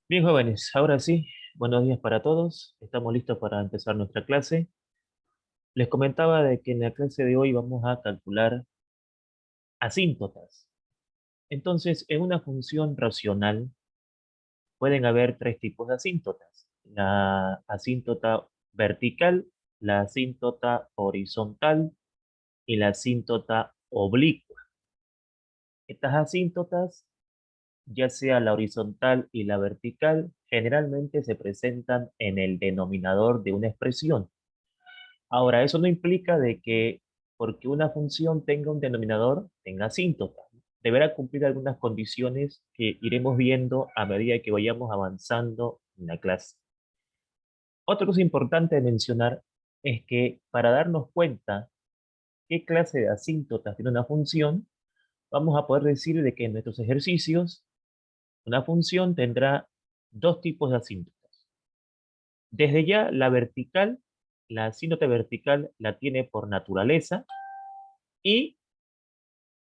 Bien, jóvenes, ahora sí, buenos días para todos. Estamos listos para empezar nuestra clase. Les comentaba de que en la clase de hoy vamos a calcular asíntotas. Entonces, en una función racional pueden haber tres tipos de asíntotas: la asíntota vertical, la asíntota horizontal y la asíntota oblicua. Estas asíntotas, ya sea la horizontal y la vertical, generalmente se presentan en el denominador de una expresión. Ahora, eso no implica de que porque una función tenga un denominador, tenga asíntota. Deberá cumplir algunas condiciones que iremos viendo a medida que vayamos avanzando en la clase. Otra cosa importante de mencionar es que para darnos cuenta qué clase de asíntotas tiene una función, vamos a poder decir de que en nuestros ejercicios una función tendrá dos tipos de asíntotas. Desde ya, la asíntota vertical la tiene por naturaleza. Y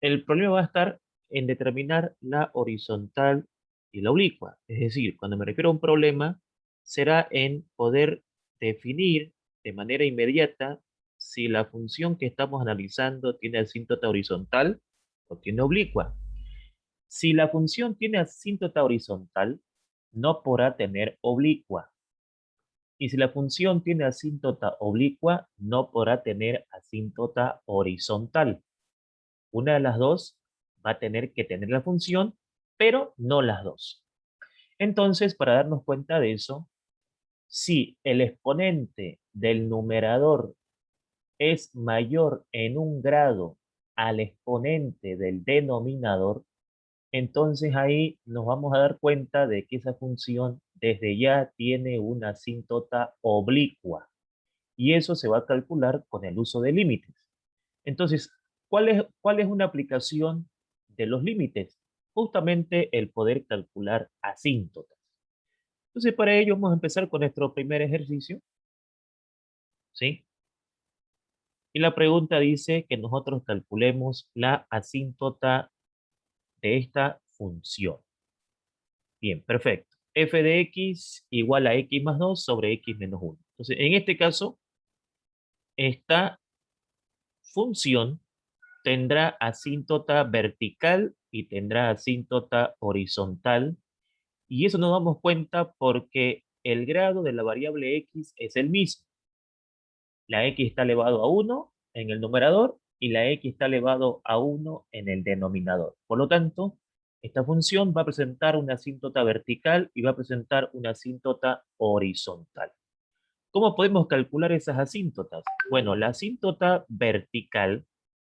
el problema va a estar en determinar la horizontal y la oblicua. Es decir, cuando me refiero a un problema, será en poder definir de manera inmediata si la función que estamos analizando tiene asíntota horizontal o tiene oblicua. Si la función tiene asíntota horizontal, no podrá tener oblicua. Y si la función tiene asíntota oblicua, no podrá tener asíntota horizontal. Una de las dos va a tener que tener la función, pero no las dos. Entonces, para darnos cuenta de eso, si el exponente del numerador es mayor en un grado al exponente del denominador, entonces ahí nos vamos a dar cuenta de que esa función desde ya tiene una asíntota oblicua. Y eso se va a calcular con el uso de límites. Entonces, ¿cuál es una aplicación de los límites? Justamente el poder calcular asíntotas. Entonces, para ello vamos a empezar con nuestro primer ejercicio, ¿sí? Y la pregunta dice que nosotros calculemos la asíntota de esta función. Bien, perfecto. F de x igual a x más 2 sobre x menos 1. Entonces, en este caso, esta función tendrá asíntota vertical y tendrá asíntota horizontal. Y eso nos damos cuenta porque el grado de la variable x es el mismo. La x está elevado a 1 en el numerador y la x está elevado a 1 en el denominador. Por lo tanto, esta función va a presentar una asíntota vertical y va a presentar una asíntota horizontal. ¿Cómo podemos calcular esas asíntotas? Bueno, la asíntota vertical,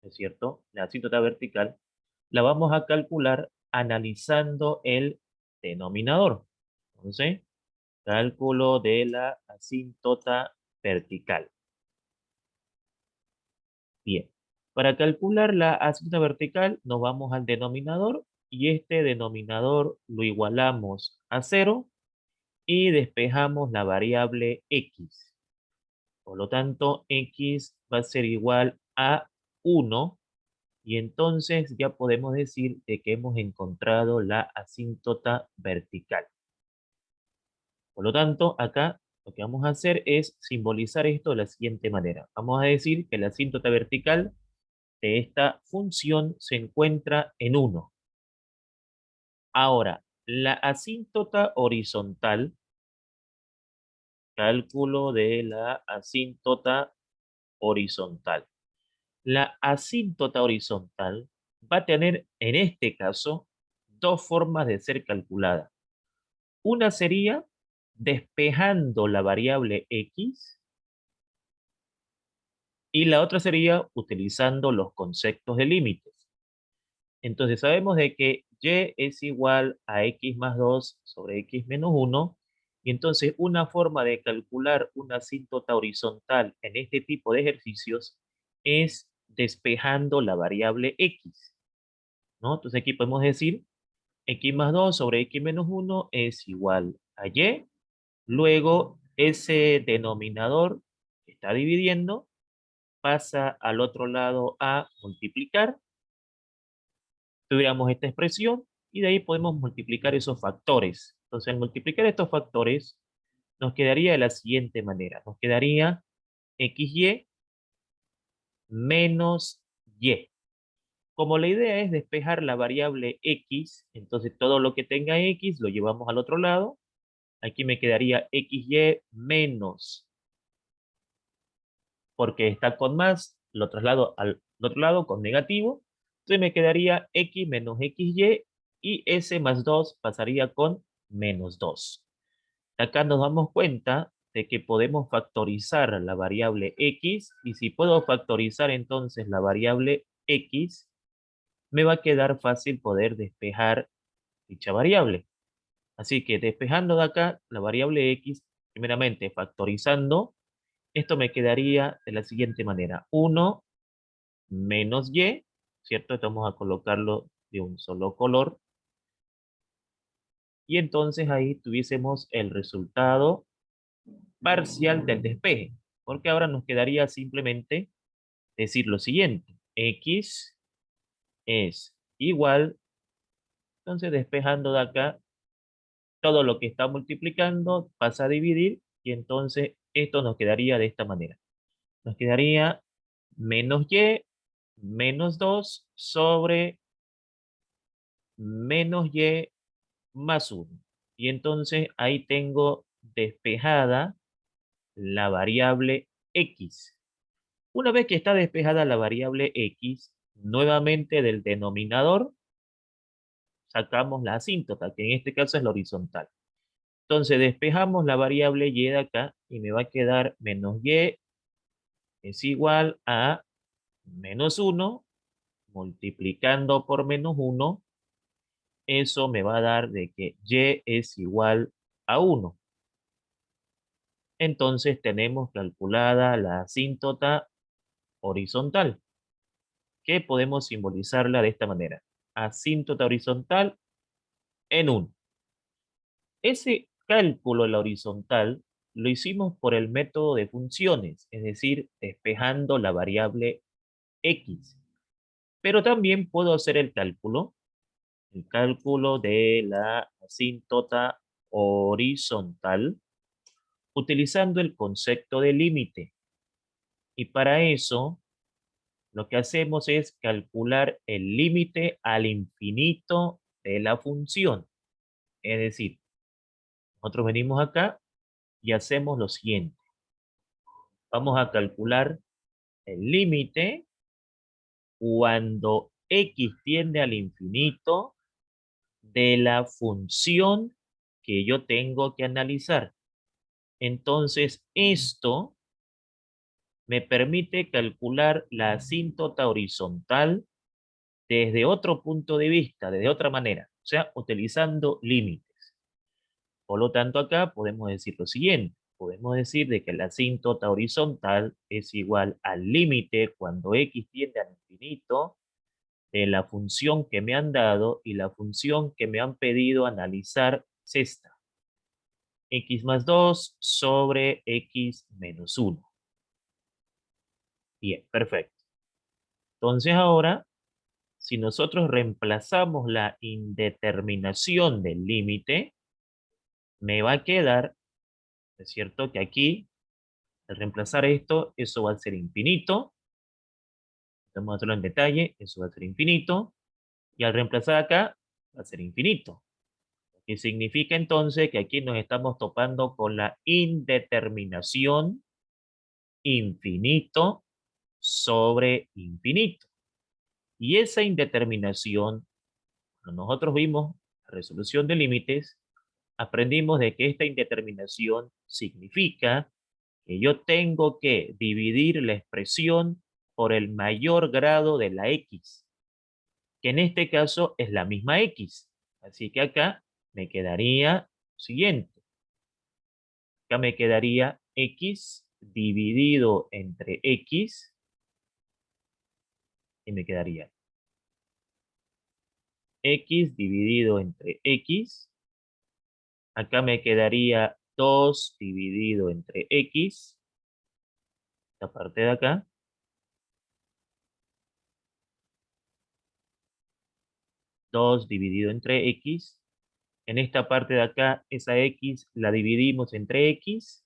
¿es cierto? La asíntota vertical la vamos a calcular analizando el denominador. Entonces, cálculo de la asíntota vertical. Bien, para calcular la asíntota vertical nos vamos al denominador y este denominador lo igualamos a 0 y despejamos la variable x. Por lo tanto, x va a ser igual a 1 y entonces ya podemos decir de que hemos encontrado la asíntota vertical. Por lo tanto, acá lo que vamos a hacer es simbolizar esto de la siguiente manera. Vamos a decir que la asíntota vertical de esta función se encuentra en 1. Ahora, la asíntota horizontal, cálculo de la asíntota horizontal. La asíntota horizontal va a tener, en este caso, dos formas de ser calculada. Una sería despejando la variable x y la otra sería utilizando los conceptos de límites. Entonces sabemos de que y es igual a x más 2 sobre x menos 1 y entonces una forma de calcular una asíntota horizontal en este tipo de ejercicios es despejando la variable x, ¿no? Entonces aquí podemos decir x más 2 sobre x menos 1 es igual a y. Luego, ese denominador que está dividiendo pasa al otro lado a multiplicar. Tuviéramos esta expresión y de ahí podemos multiplicar esos factores. Entonces, al multiplicar estos factores, nos quedaría de la siguiente manera. Nos quedaría XY menos Y. Como la idea es despejar la variable X, entonces todo lo que tenga X lo llevamos al otro lado. Aquí me quedaría XY menos, porque está con más, lo traslado al otro lado con negativo. Entonces me quedaría X menos XY y S más 2 pasaría con menos 2. Acá nos damos cuenta de que podemos factorizar la variable X y si puedo factorizar entonces la variable X, me va a quedar fácil poder despejar dicha variable. Así que despejando de acá la variable X, primeramente factorizando, esto me quedaría de la siguiente manera. 1 menos Y, ¿cierto? Esto vamos a colocarlo de un solo color. Y entonces ahí tuviésemos el resultado parcial del despeje. Porque ahora nos quedaría simplemente decir lo siguiente. X es igual, entonces despejando de acá, todo lo que está multiplicando pasa a dividir y entonces esto nos quedaría de esta manera. Nos quedaría menos Y menos 2 sobre menos Y más 1. Y entonces ahí tengo despejada la variable X. Una vez que está despejada la variable X, nuevamente del denominador sacamos la asíntota, que en este caso es la horizontal. Entonces despejamos la variable Y de acá y me va a quedar menos Y es igual a menos 1 multiplicando por menos 1. Eso me va a dar de que Y es igual a 1. Entonces tenemos calculada la asíntota horizontal, que podemos simbolizarla de esta manera. Asíntota horizontal en 1. Ese cálculo en la horizontal lo hicimos por el método de funciones, es decir, despejando la variable X. Pero también puedo hacer el cálculo de la asíntota horizontal, utilizando el concepto de límite. Y para eso, lo que hacemos es calcular el límite al infinito de la función. Es decir, nosotros venimos acá y hacemos lo siguiente. Vamos a calcular el límite cuando x tiende al infinito de la función que yo tengo que analizar. Entonces, esto me permite calcular la asíntota horizontal desde otro punto de vista, desde otra manera, o sea, utilizando límites. Por lo tanto, acá podemos decir lo siguiente. Podemos decir de que la asíntota horizontal es igual al límite cuando x tiende al infinito de la función que me han dado y la función que me han pedido analizar es esta. X más 2 sobre x menos 1. Bien, perfecto. Entonces ahora, si nosotros reemplazamos la indeterminación del límite, me va a quedar, es cierto, que aquí, al reemplazar esto, eso va a ser infinito. Vamos a hacerlo en detalle, eso va a ser infinito. Y al reemplazar acá, va a ser infinito. Que significa entonces que aquí nos estamos topando con la indeterminación infinito sobre infinito. Y esa indeterminación, cuando nosotros vimos la resolución de límites, aprendimos de que esta indeterminación significa que yo tengo que dividir la expresión por el mayor grado de la x, que en este caso es la misma x. Así que acá me quedaría siguiente. Acá me quedaría x dividido entre x y me quedaría x dividido entre x. Acá me quedaría 2 dividido entre x. Esta parte de acá. 2 dividido entre x. En esta parte de acá, esa x la dividimos entre x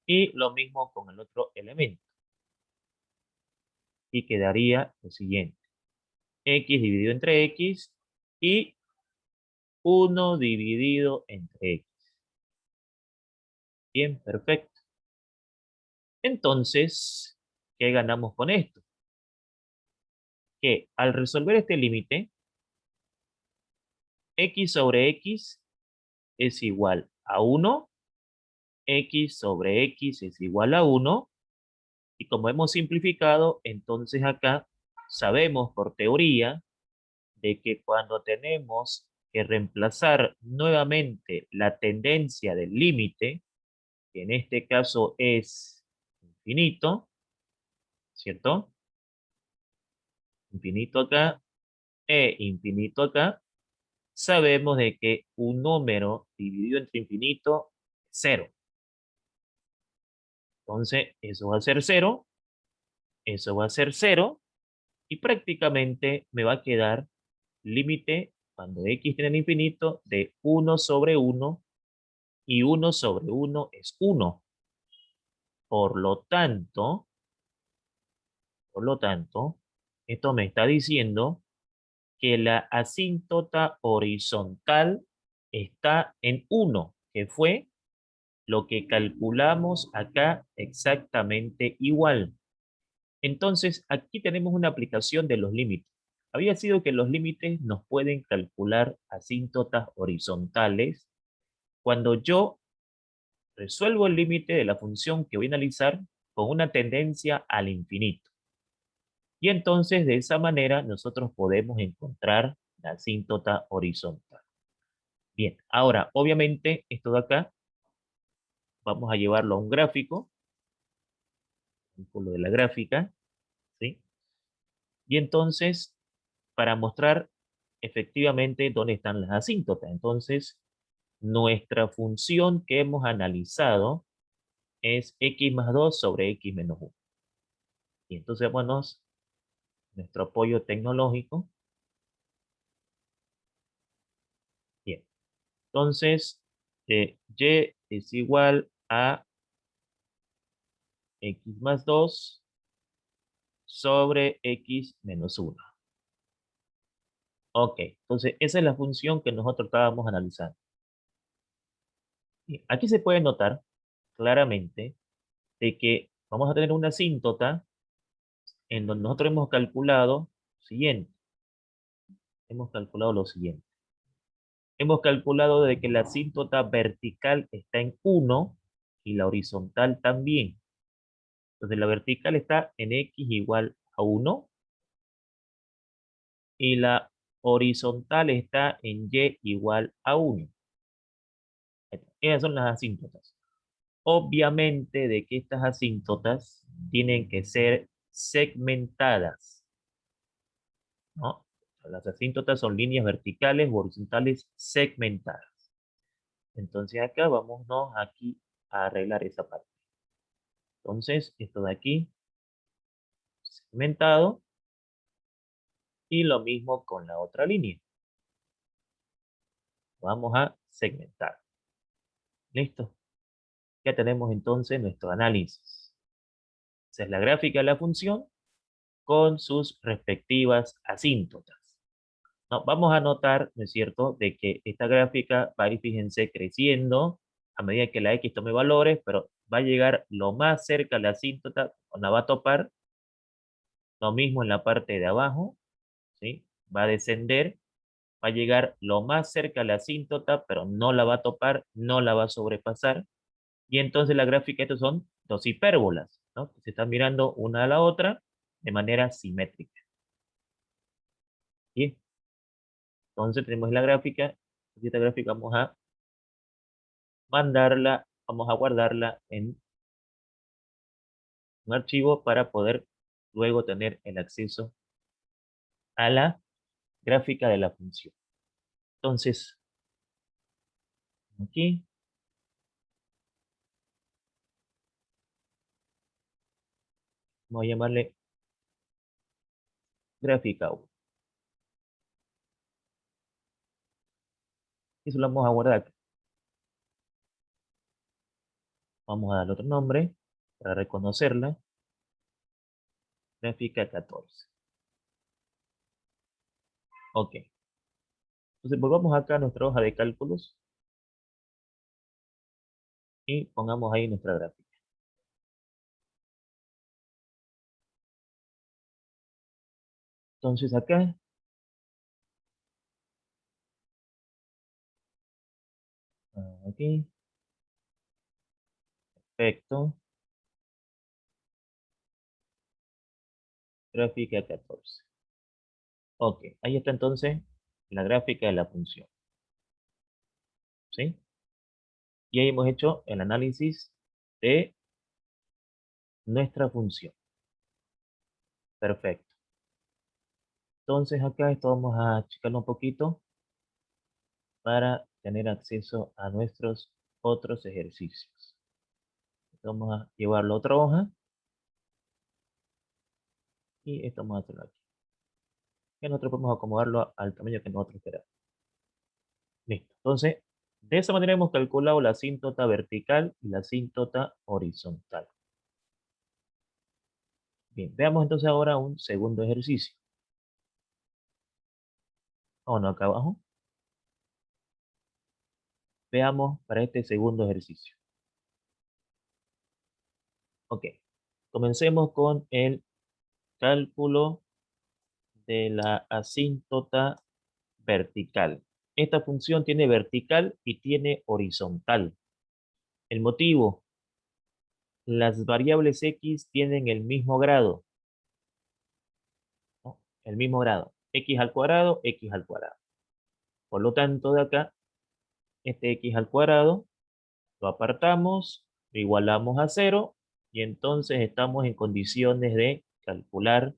y lo mismo con el otro elemento. Y quedaría lo siguiente. X dividido entre x y 1 dividido entre x. Bien, perfecto. Entonces, ¿qué ganamos con esto? Que al resolver este límite, x sobre x es igual a 1, x sobre x es igual a 1, y como hemos simplificado, entonces acá sabemos por teoría de que cuando tenemos que reemplazar nuevamente la tendencia del límite, que en este caso es infinito, ¿cierto? Infinito acá e infinito acá, sabemos de que un número dividido entre infinito es 0. Entonces, eso va a ser 0, eso va a ser 0, y prácticamente me va a quedar límite cuando x tiene el infinito de 1 sobre 1, y 1 sobre 1 es 1. Por lo tanto, por lo tanto, esto me está diciendo que la asíntota horizontal está en 1, que fue lo que calculamos acá exactamente igual. Entonces, aquí tenemos una aplicación de los límites. Había sido que los límites nos pueden calcular asíntotas horizontales cuando yo resuelvo el límite de la función que voy a analizar con una tendencia al infinito. Y entonces, de esa manera, nosotros podemos encontrar la asíntota horizontal. Bien, ahora, obviamente, esto de acá, vamos a llevarlo a un gráfico, lo de la gráfica, ¿sí? Y entonces, para mostrar efectivamente dónde están las asíntotas. Entonces, nuestra función que hemos analizado es x más 2 sobre x menos 1. Y entonces, bueno, nuestro apoyo tecnológico. Bien, entonces, y es igual a x más 2 sobre x menos 1. Ok, entonces esa es la función que nosotros estábamos analizando. Bien, aquí se puede notar claramente de que vamos a tener una asíntota en donde nosotros hemos calculado siguiente. Hemos calculado lo siguiente. Hemos calculado de que la asíntota vertical está en 1 y la horizontal también. Entonces la vertical está en x igual a 1 y la horizontal está en y igual a 1. Esas son las asíntotas. Obviamente de que estas asíntotas tienen que ser segmentadas, ¿no? Las asíntotas son líneas verticales o horizontales segmentadas. Entonces acá vámonos aquí a arreglar esa parte. Entonces esto de aquí, segmentado, y lo mismo con la otra línea. Vamos a segmentar. ¿Listo? Ya tenemos entonces nuestro análisis. Esa es la gráfica de la función con sus respectivas asíntotas. No, vamos a notar, ¿no es cierto?, de que esta gráfica va a ir, fíjense, creciendo a medida que la X tome valores, pero va a llegar lo más cerca a la asíntota, la va a topar, lo mismo en la parte de abajo, ¿sí? Va a descender, va a llegar lo más cerca a la asíntota, pero no la va a topar, no la va a sobrepasar, y entonces la gráfica, estos son dos hipérbolas, ¿no? Que se están mirando una a la otra de manera simétrica. ¿Sí? Entonces tenemos la gráfica, y esta gráfica vamos a mandarla, vamos a guardarla en un archivo para poder luego tener el acceso a la gráfica de la función. Entonces, aquí vamos a llamarle gráfica 1. Eso lo vamos a guardar acá. Vamos a darle otro nombre para reconocerla. Gráfica 14. Ok. Entonces volvamos acá a nuestra hoja de cálculos y pongamos ahí nuestra gráfica. Entonces acá, aquí, perfecto, gráfica 14. Ok, ahí está entonces la gráfica de la función, ¿sí? Y ahí hemos hecho el análisis de nuestra función. Perfecto. Entonces acá esto vamos a achicarlo un poquito para tener acceso a nuestros otros ejercicios. Vamos a llevarlo a otra hoja y esto vamos a hacerlo aquí. Y nosotros podemos acomodarlo al tamaño que nosotros queramos. Listo. Entonces, de esa manera hemos calculado la asíntota vertical y la asíntota horizontal. Bien, veamos entonces ahora un segundo ejercicio. Vámonos acá abajo. Veamos para este segundo ejercicio. Ok. Comencemos con el cálculo de la asíntota vertical. Esta función tiene vertical y tiene horizontal. El motivo, las variables x tienen el mismo grado, ¿no? El mismo grado. X al cuadrado, x al cuadrado. Por lo tanto, de acá, este x al cuadrado lo apartamos, lo igualamos a 0 y entonces estamos en condiciones de calcular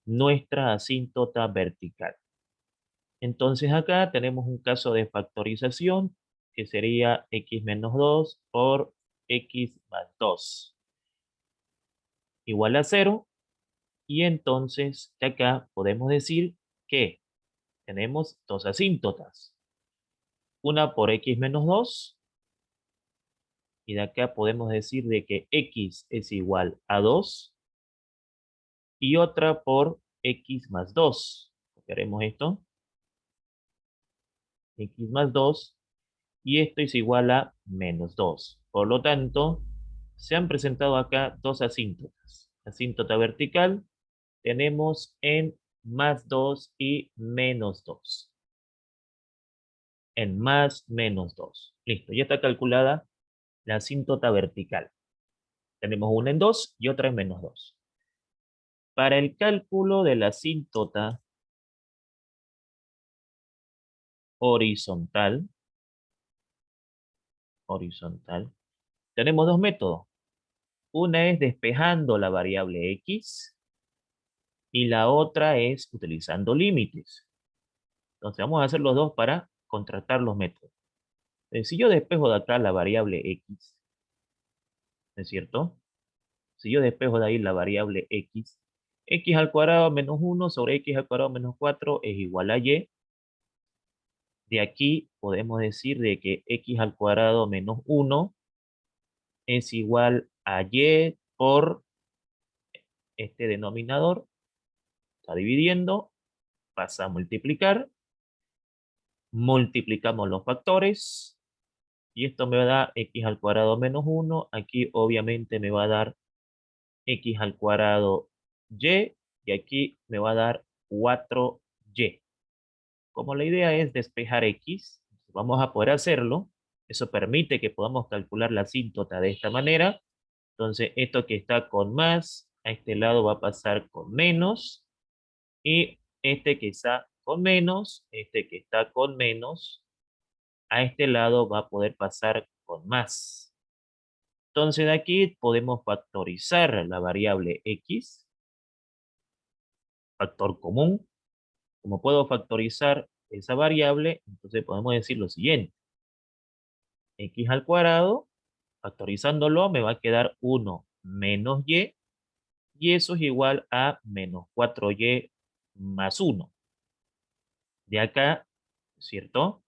nuestra asíntota vertical. Entonces acá tenemos un caso de factorización que sería x menos 2 por x más 2 igual a 0. Y entonces de acá podemos decir que tenemos dos asíntotas. Una por x menos 2 y de acá podemos decir de que x es igual a 2 y otra por x más 2. Copiaremos esto. X más 2 y esto es igual a menos 2. Por lo tanto, se han presentado acá dos asíntotas. Asíntota vertical tenemos en más 2 y menos 2. En más menos 2. Listo, ya está calculada la asíntota vertical. Tenemos una en 2 y otra en menos 2. Para el cálculo de la asíntota horizontal, tenemos dos métodos. Una es despejando la variable x y la otra es utilizando límites. Entonces vamos a hacer los dos para contrastar los métodos. Si yo despejo de acá la variable x, ¿no es cierto? Si yo despejo de ahí la variable x al cuadrado menos 1 sobre x al cuadrado menos 4 es igual a y. De aquí podemos decir de que x al cuadrado menos 1 es igual a y por este denominador. Está dividiendo, pasa a multiplicar, multiplicamos los factores y esto me va a dar x al cuadrado menos 1. Aquí obviamente me va a dar x al cuadrado y aquí me va a dar 4y. Como la idea es despejar x, vamos a poder hacerlo. Eso permite que podamos calcular la asíntota de esta manera. Entonces, esto que está con más, a este lado va a pasar con menos. Y este que está con menos, este que está con menos, a este lado va a poder pasar con más. Entonces, de aquí podemos factorizar la variable x, factor común. Como puedo factorizar esa variable, entonces podemos decir lo siguiente. X al cuadrado, factorizándolo, me va a quedar 1 menos y eso es igual a menos 4y más 1. De acá, ¿cierto?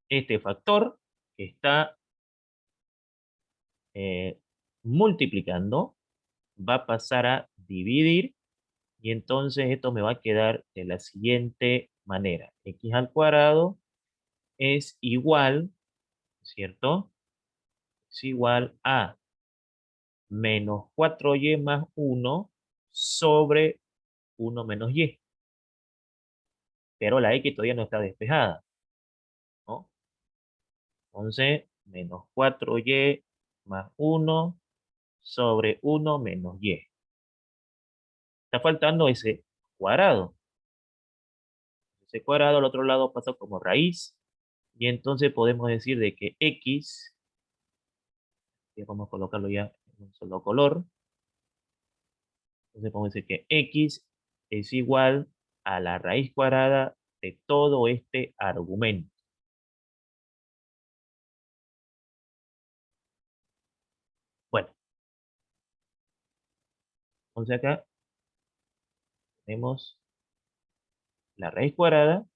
este factor que está eh, multiplicando va a pasar a dividir y entonces esto me va a quedar de la siguiente manera. X al cuadrado es igual, ¿cierto? Es igual a menos 4y más 1 sobre 1 menos y. Pero la x todavía no está despejada, ¿no? Entonces, menos 4y más 1 sobre 1 menos y. Está faltando ese cuadrado. Ese cuadrado al otro lado pasa como raíz. Y entonces podemos decir de que x, que vamos a colocarlo ya en un solo color, entonces podemos decir que x es igual a la raíz cuadrada de todo este argumento. Bueno, entonces acá tenemos la raíz cuadrada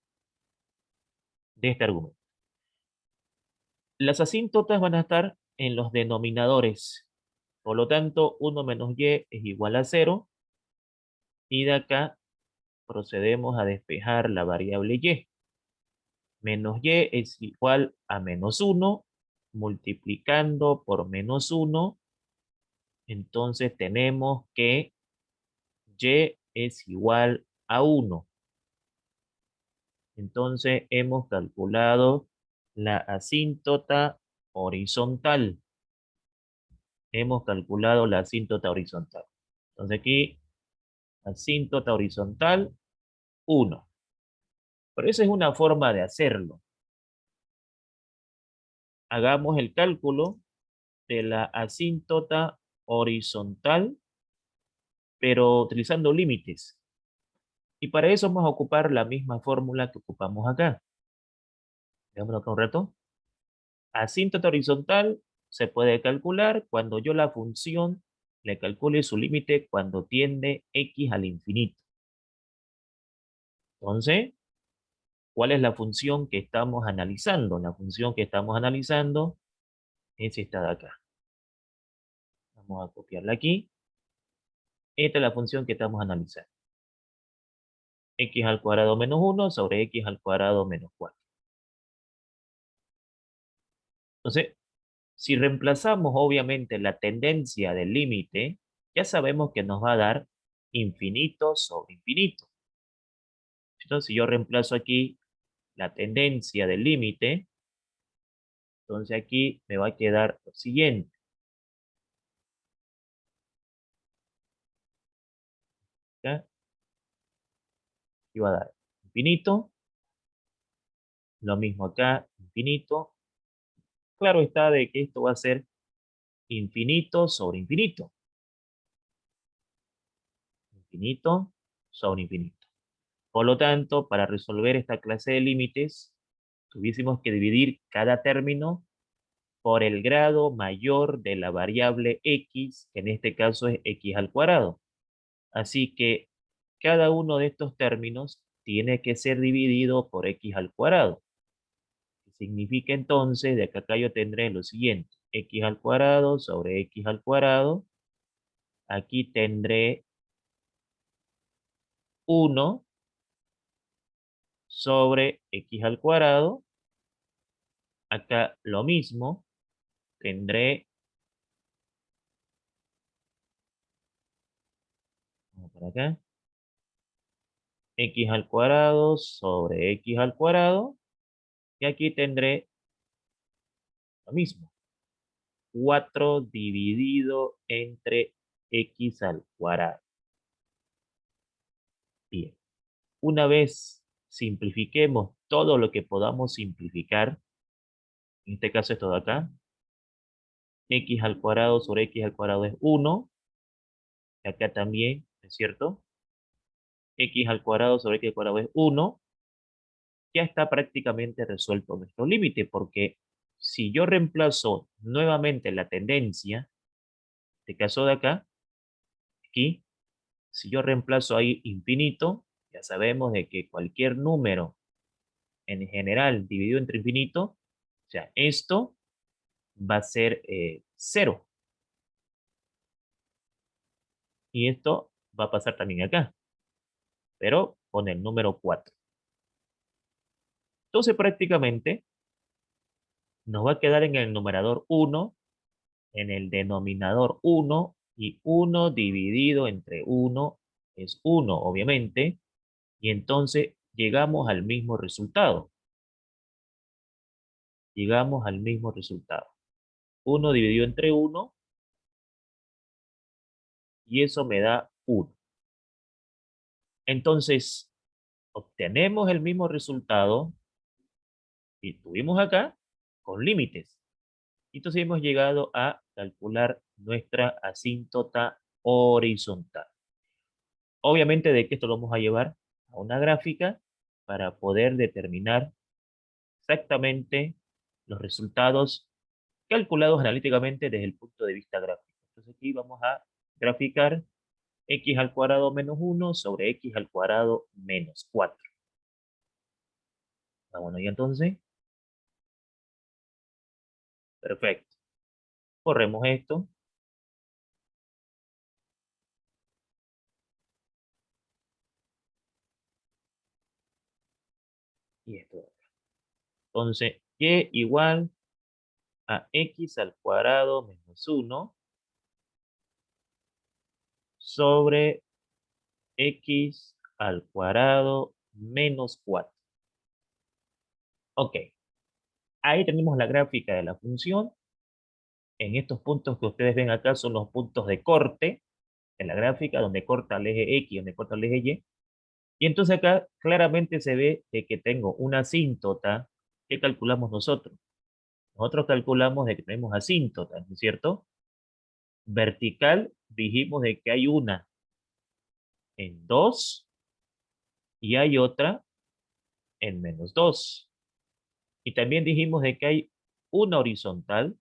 de este argumento. Las asíntotas van a estar en los denominadores. Por lo tanto, 1 menos y es igual a 0. Y de acá procedemos a despejar la variable y. Menos y es igual a menos 1. Multiplicando por menos 1. Entonces tenemos que y es igual a 1. Entonces hemos calculado la asíntota horizontal. Hemos calculado la asíntota horizontal. Entonces aquí, asíntota horizontal, 1. Pero esa es una forma de hacerlo. Hagamos el cálculo de la asíntota horizontal, pero utilizando límites. Y para eso vamos a ocupar la misma fórmula que ocupamos acá. Veámoslo acá un rato. Asíntota horizontal se puede calcular cuando yo la función le calcule su límite cuando tiende x al infinito. Entonces, ¿cuál es la función que estamos analizando? La función que estamos analizando es esta de acá. Vamos a copiarla aquí. Esta es la función que estamos analizando. X al cuadrado menos 1 sobre x al cuadrado menos 4. Entonces, si reemplazamos obviamente la tendencia del límite, ya sabemos que nos va a dar infinito sobre infinito. Entonces, si yo reemplazo aquí la tendencia del límite, entonces aquí me va a quedar lo siguiente. ¿Ya? Y va a dar infinito, lo mismo acá, infinito. Claro está de que esto va a ser infinito sobre infinito. Infinito sobre infinito. Por lo tanto, para resolver esta clase de límites, tuviésemos que dividir cada término por el grado mayor de la variable x, que en este caso es x al cuadrado. Así que cada uno de estos términos tiene que ser dividido por x al cuadrado. Significa entonces, de acá yo tendré lo siguiente, x al cuadrado sobre x al cuadrado. Aquí tendré 1 sobre x al cuadrado. Acá lo mismo, tendré, vamos para acá, x al cuadrado sobre x al cuadrado. Y aquí tendré lo mismo, 4 dividido entre x al cuadrado. Bien, una vez simplifiquemos todo lo que podamos simplificar, en este caso esto de acá, x al cuadrado sobre x al cuadrado es 1, y acá también, ¿es cierto? X al cuadrado sobre x al cuadrado es 1, ya está prácticamente resuelto nuestro límite, porque si yo reemplazo nuevamente la tendencia, este caso de acá, aquí, si yo reemplazo ahí infinito, ya sabemos de que cualquier número en general dividido entre infinito, o sea, esto va a ser 0. Y esto va a pasar también acá, pero con el número 4. Entonces prácticamente nos va a quedar en el numerador 1, en el denominador 1, y 1 dividido entre 1 es 1, obviamente, y entonces llegamos al mismo resultado. Llegamos al mismo resultado. 1 dividido entre 1, y eso me da 1. Entonces, obtenemos el mismo resultado que tuvimos acá con límites. Entonces hemos llegado a calcular nuestra asíntota horizontal. Obviamente de que esto lo vamos a llevar a una gráfica para poder determinar exactamente los resultados calculados analíticamente desde el punto de vista gráfico. Entonces aquí vamos a graficar x al cuadrado menos 1 sobre x al cuadrado menos 4. Bueno, y entonces, perfecto. Corremos esto y esto. Entonces, y igual a x al cuadrado menos 1 sobre x al cuadrado menos 4. Ok, ahí tenemos la gráfica de la función. En estos puntos que ustedes ven acá son los puntos de corte en la gráfica, donde corta el eje X, donde corta el eje Y. Y entonces acá claramente se ve de que tengo una asíntota que calculamos nosotros. Nosotros calculamos de que tenemos asíntotas, ¿no es cierto? Vertical, dijimos de que hay una en 2 y hay otra en menos 2. Y también dijimos de que hay una horizontal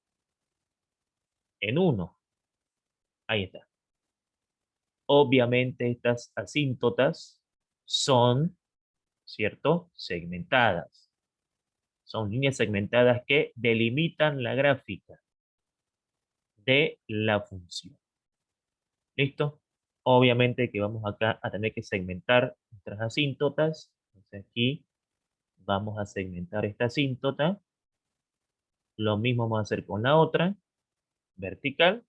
en 1. Ahí está. Obviamente estas asíntotas son, ¿cierto? Segmentadas. Son líneas segmentadas que delimitan la gráfica de la función. ¿Listo? Obviamente que vamos acá a tener que segmentar nuestras asíntotas. Entonces aquí vamos a segmentar esta asíntota. Lo mismo vamos a hacer con la otra, vertical.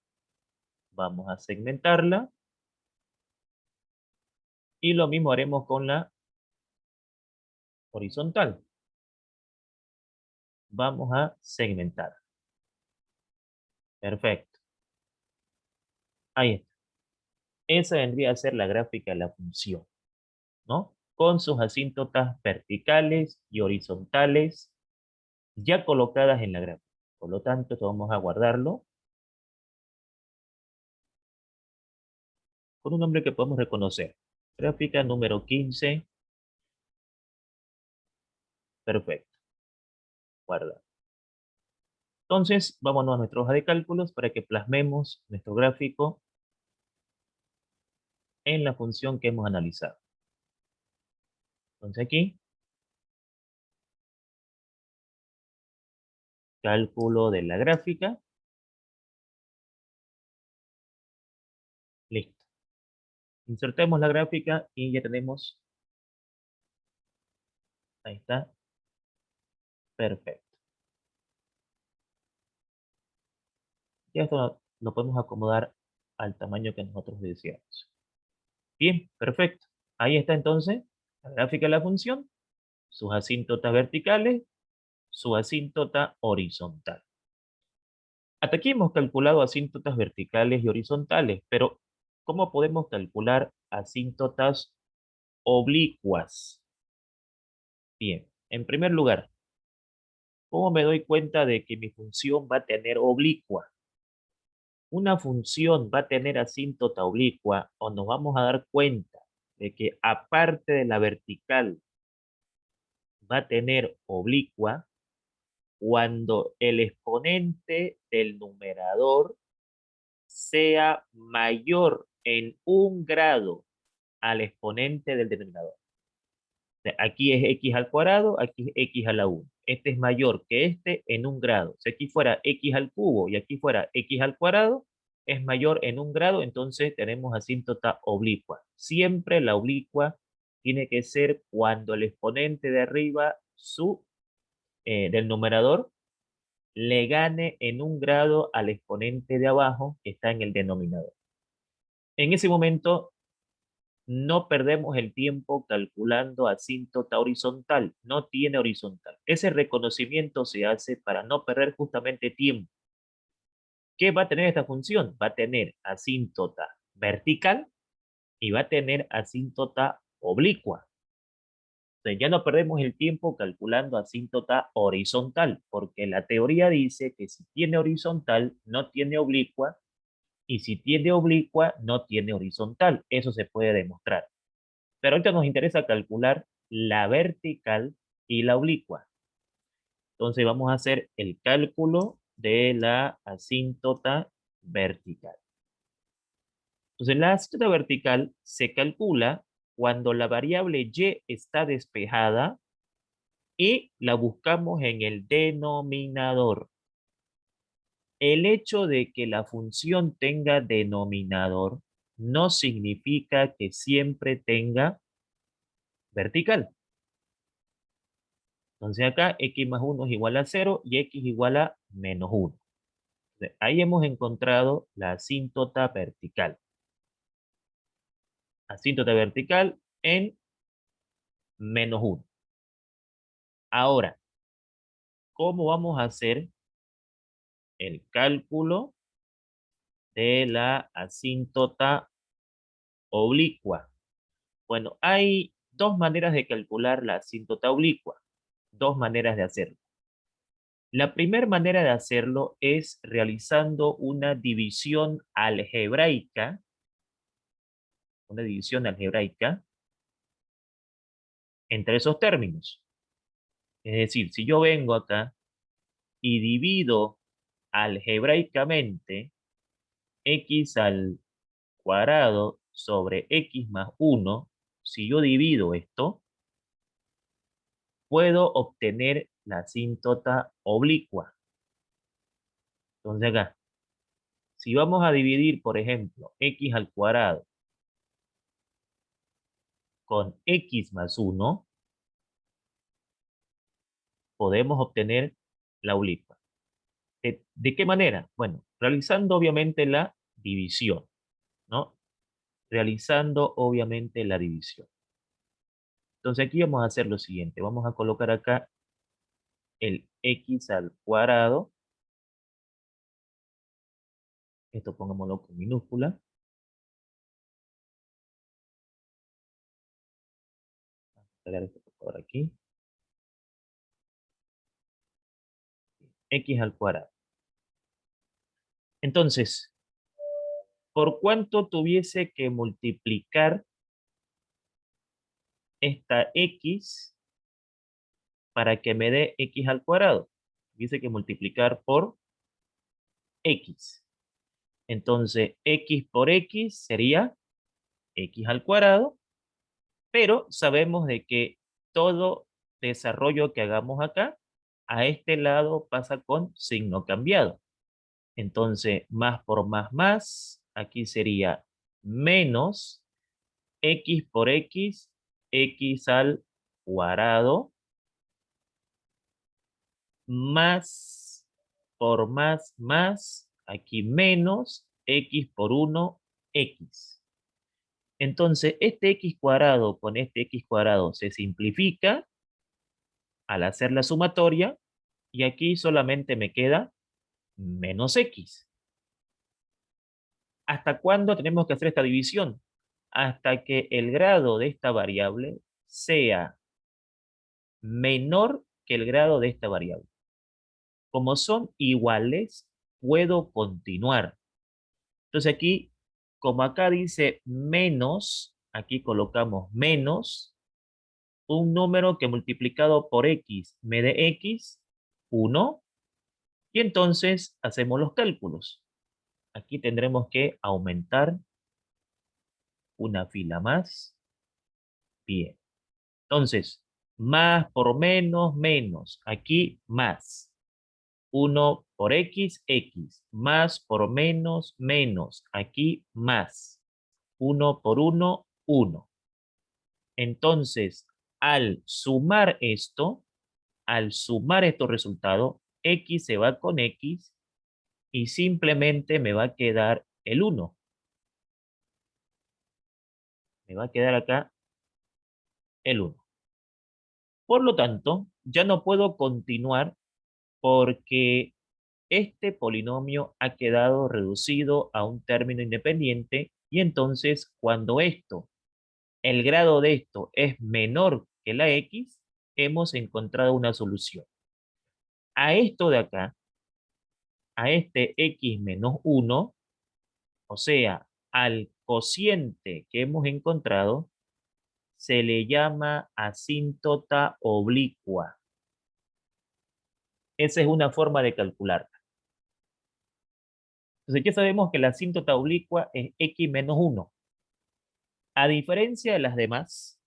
Vamos a segmentarla. Y lo mismo haremos con la horizontal. Vamos a segmentar. Perfecto. Ahí está. Esa vendría a ser la gráfica de la función, ¿no? Con sus asíntotas verticales y horizontales ya colocadas en la gráfica. Por lo tanto, esto vamos a guardarlo con un nombre que podemos reconocer. Gráfica número 15. Perfecto. Guarda. Entonces, vámonos a nuestra hoja de cálculos para que plasmemos nuestro gráfico en la función que hemos analizado. Entonces aquí, cálculo de la gráfica. Listo. Insertemos la gráfica y ya tenemos. Ahí está. Perfecto. Ya esto lo podemos acomodar al tamaño que nosotros deseamos. Bien, perfecto. Ahí está entonces la gráfica de la función, sus asíntotas verticales, su asíntota horizontal. Hasta aquí hemos calculado asíntotas verticales y horizontales, pero ¿cómo podemos calcular asíntotas oblicuas? Bien, en primer lugar, ¿cómo me doy cuenta de que mi función va a tener oblicua? Una función va a tener asíntota oblicua o nos vamos a dar cuenta de que aparte de la vertical va a tener oblicua cuando el exponente del numerador sea mayor en 1 grado al exponente del denominador. Aquí es x al cuadrado, aquí es x a la 1. Este es mayor que este en un grado. Si aquí fuera x al cubo y aquí fuera x al cuadrado, es mayor en un grado, entonces tenemos asíntota oblicua. Siempre la oblicua tiene que ser cuando el exponente de arriba del numerador le gane en un grado al exponente de abajo que está en el denominador. En ese momento no perdemos el tiempo calculando asíntota horizontal, no tiene horizontal. Ese reconocimiento se hace para no perder justamente tiempo. ¿Qué va a tener esta función? Va a tener asíntota vertical y va a tener asíntota oblicua. Entonces ya no perdemos el tiempo calculando asíntota horizontal, porque la teoría dice que si tiene horizontal, no tiene oblicua, y si tiene oblicua, no tiene horizontal. Eso se puede demostrar. Pero ahorita nos interesa calcular la vertical y la oblicua. Entonces vamos a hacer el cálculo de la asíntota vertical. Entonces la asíntota vertical se calcula cuando la variable y está despejada y la buscamos en el denominador. El hecho de que la función tenga denominador no significa que siempre tenga vertical. Entonces acá x más 1 es igual a 0 y x igual a menos 1. Entonces, ahí hemos encontrado la asíntota vertical. Asíntota vertical en menos 1. Ahora, ¿cómo vamos a hacer el cálculo de la asíntota oblicua? Bueno, hay dos maneras de calcular la asíntota oblicua. Dos maneras de hacerlo. La primera manera de hacerlo es realizando una división algebraica entre esos términos. Es decir, si yo vengo acá y divido algebraicamente x al cuadrado sobre x más 1, si yo divido esto, puedo obtener la asíntota oblicua. Entonces acá, si vamos a dividir, por ejemplo, x al cuadrado con x más 1, podemos obtener la oblicua. ¿De qué manera? Bueno, realizando obviamente la división, ¿no? Realizando obviamente la división. Entonces aquí vamos a hacer lo siguiente. Vamos a colocar acá el x al cuadrado. Esto pongámoslo con minúscula. Vamos a pegar esto por aquí. X al cuadrado. Entonces, ¿por cuánto tuviese que multiplicar esta x para que me dé x al cuadrado? Dice que multiplicar por x. Entonces, x por x sería x al cuadrado, pero sabemos de que todo desarrollo que hagamos acá, a este lado pasa con signo cambiado. Entonces, más, aquí sería menos x por x al cuadrado, más por más, aquí menos x por 1, x. Entonces, este x cuadrado con este x cuadrado se simplifica al hacer la sumatoria y aquí solamente me queda menos x. ¿Hasta cuándo tenemos que hacer esta división? Hasta que el grado de esta variable sea menor que el grado de esta variable. Como son iguales, puedo continuar. Entonces aquí, como acá dice menos, aquí colocamos menos, un número que multiplicado por x me dé x, 1, y entonces hacemos los cálculos. Aquí tendremos que aumentar una fila más. Bien. Entonces, más por menos, menos. Aquí, más. 1 por x, x. Más por menos, menos. Aquí, más. 1 por 1, 1. Entonces, al sumar estos resultados, x se va con x y simplemente me va a quedar el 1. Me va a quedar acá el 1. Por lo tanto, ya no puedo continuar porque este polinomio ha quedado reducido a un término independiente y entonces cuando el grado de esto es menor que la x, hemos encontrado una solución. A esto de acá, a este x menos 1, o sea, al cociente que hemos encontrado, se le llama asíntota oblicua. Esa es una forma de calcularla. Entonces ya sabemos que la asíntota oblicua es x menos 1. A diferencia de las demás,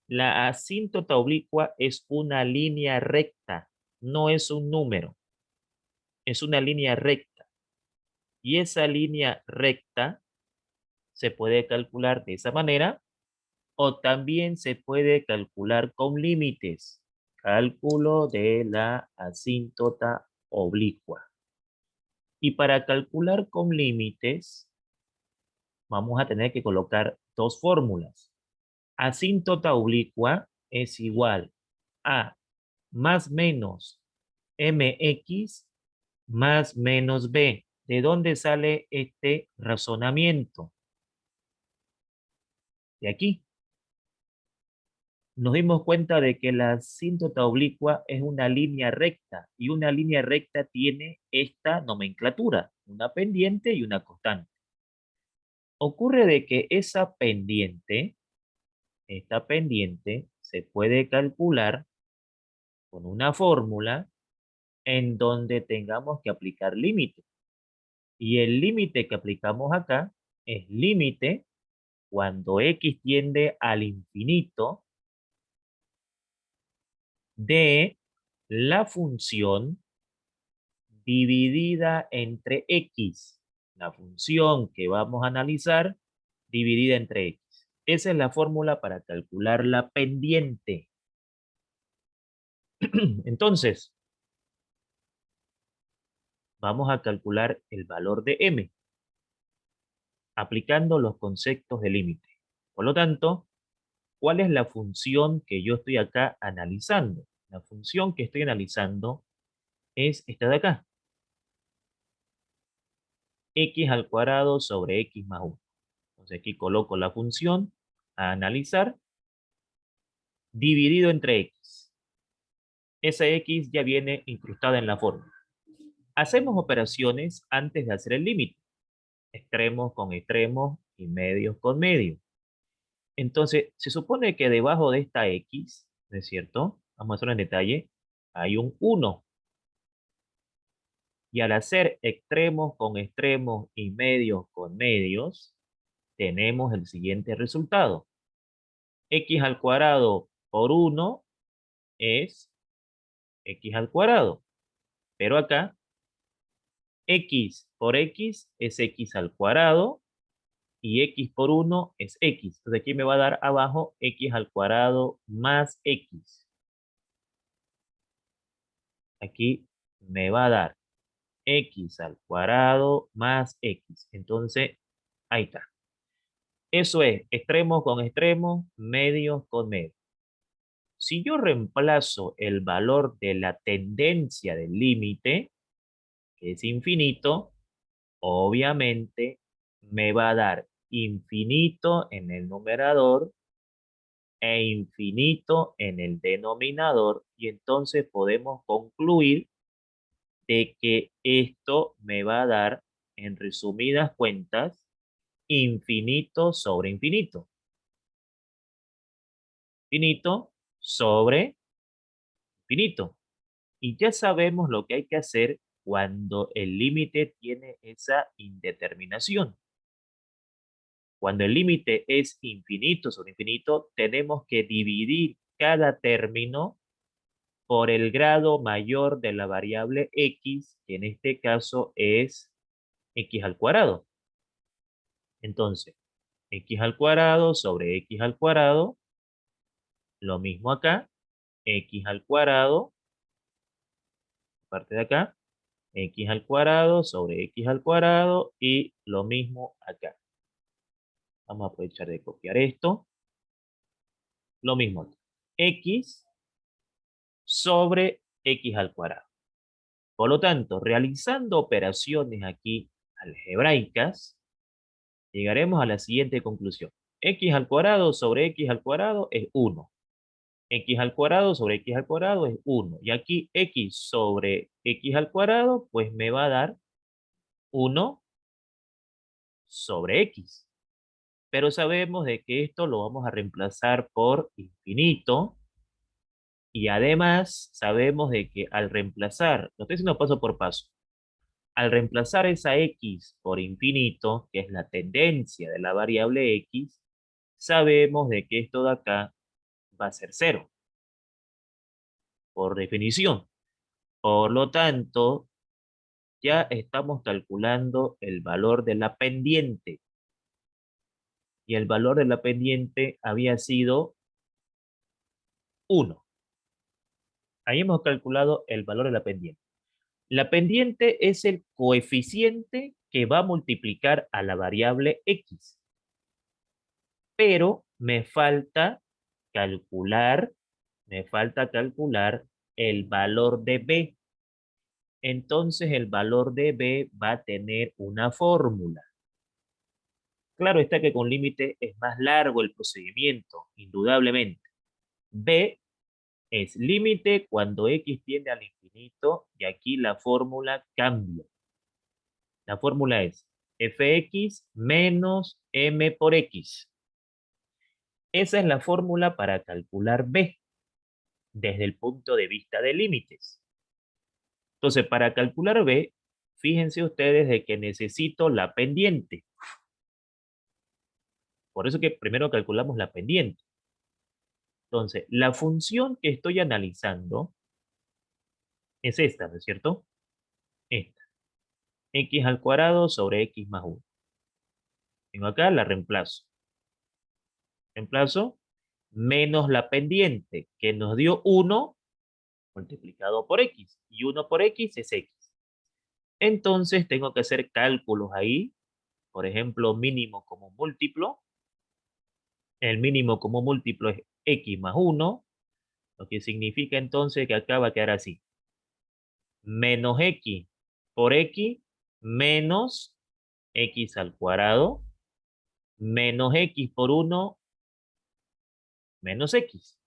la asíntota oblicua es una línea recta, no es un número, es una línea recta. Y esa línea recta se puede calcular de esa manera o también se puede calcular con límites. Cálculo de la asíntota oblicua. Y para calcular con límites, vamos a tener que colocar dos fórmulas. Asíntota oblicua es igual a más menos mx más menos b. ¿De dónde sale este razonamiento? De aquí. Nos dimos cuenta de que la asíntota oblicua es una línea recta y una línea recta tiene esta nomenclatura, una pendiente y una constante. Ocurre de que esta pendiente se puede calcular con una fórmula en donde tengamos que aplicar límite. Y el límite que aplicamos acá es límite cuando x tiende al infinito de la función dividida entre x. La función que vamos a analizar dividida entre x. Esa es la fórmula para calcular la pendiente. Entonces, vamos a calcular el valor de m, aplicando los conceptos de límite. Por lo tanto, ¿cuál es la función que yo estoy acá analizando? La función que estoy analizando es esta de acá. X al cuadrado sobre x más 1. Entonces aquí coloco la función a analizar dividido entre x. Esa x ya viene incrustada en la fórmula. Hacemos operaciones antes de hacer el límite. Extremos con extremos y medios con medios. Entonces, se supone que debajo de esta x, ¿no es cierto? Vamos a hacerlo en detalle. Hay un 1. Y al hacer extremos con extremos y medios con medios, tenemos el siguiente resultado. X al cuadrado por 1 es x al cuadrado. Pero acá, x por x es x al cuadrado y x por 1 es x. Entonces aquí me va a dar abajo x al cuadrado más x. Aquí me va a dar x al cuadrado más x. Entonces, ahí está. Eso es extremos con extremos, medios con medios. Si yo reemplazo el valor de la tendencia del límite, que es infinito, obviamente me va a dar infinito en el numerador e infinito en el denominador y entonces podemos concluir de que esto me va a dar, en resumidas cuentas, infinito sobre infinito. Infinito sobre infinito. Y ya sabemos lo que hay que hacer cuando el límite tiene esa indeterminación. Cuando el límite es infinito sobre infinito, tenemos que dividir cada término por el grado mayor de la variable x, que en este caso es x al cuadrado. Entonces, x al cuadrado sobre x al cuadrado, lo mismo acá, x al cuadrado, parte de acá, x al cuadrado sobre x al cuadrado y lo mismo acá. Vamos a aprovechar de copiar esto. Lo mismo acá. X sobre x al cuadrado. Por lo tanto, realizando operaciones aquí algebraicas, llegaremos a la siguiente conclusión. X al cuadrado sobre x al cuadrado es 1. X al cuadrado sobre x al cuadrado es 1. Y aquí x sobre x al cuadrado, pues me va a dar 1 sobre x. Pero sabemos de que esto lo vamos a reemplazar por infinito. Y además sabemos de que al reemplazar, lo estoy haciendo paso por paso, al reemplazar esa x por infinito, que es la tendencia de la variable x, sabemos de que esto de acá va a ser 0, por definición. Por lo tanto, ya estamos calculando el valor de la pendiente. Y el valor de la pendiente había sido 1. Ahí hemos calculado el valor de la pendiente. La pendiente es el coeficiente que va a multiplicar a la variable x. Pero calcular, me falta calcular el valor de b. Entonces el valor de b va a tener una fórmula. Claro está que con límite es más largo el procedimiento, indudablemente. B es límite cuando x tiende al infinito y aquí la fórmula cambia. La fórmula es fx menos m por x. Esa es la fórmula para calcular b desde el punto de vista de límites. Entonces, para calcular b, fíjense ustedes de que necesito la pendiente. Por eso que primero calculamos la pendiente. Entonces, la función que estoy analizando es esta, ¿no es cierto? Esta. X al cuadrado sobre x más 1. Tengo acá, la reemplazo. Reemplazo menos la pendiente, que nos dio 1 multiplicado por x. Y 1 por x es x. Entonces, tengo que hacer cálculos ahí. Por ejemplo, mínimo como múltiplo. El mínimo como múltiplo es x más 1, lo que significa entonces que acá va a quedar así. Menos x por x menos x al cuadrado menos x por 1 menos x.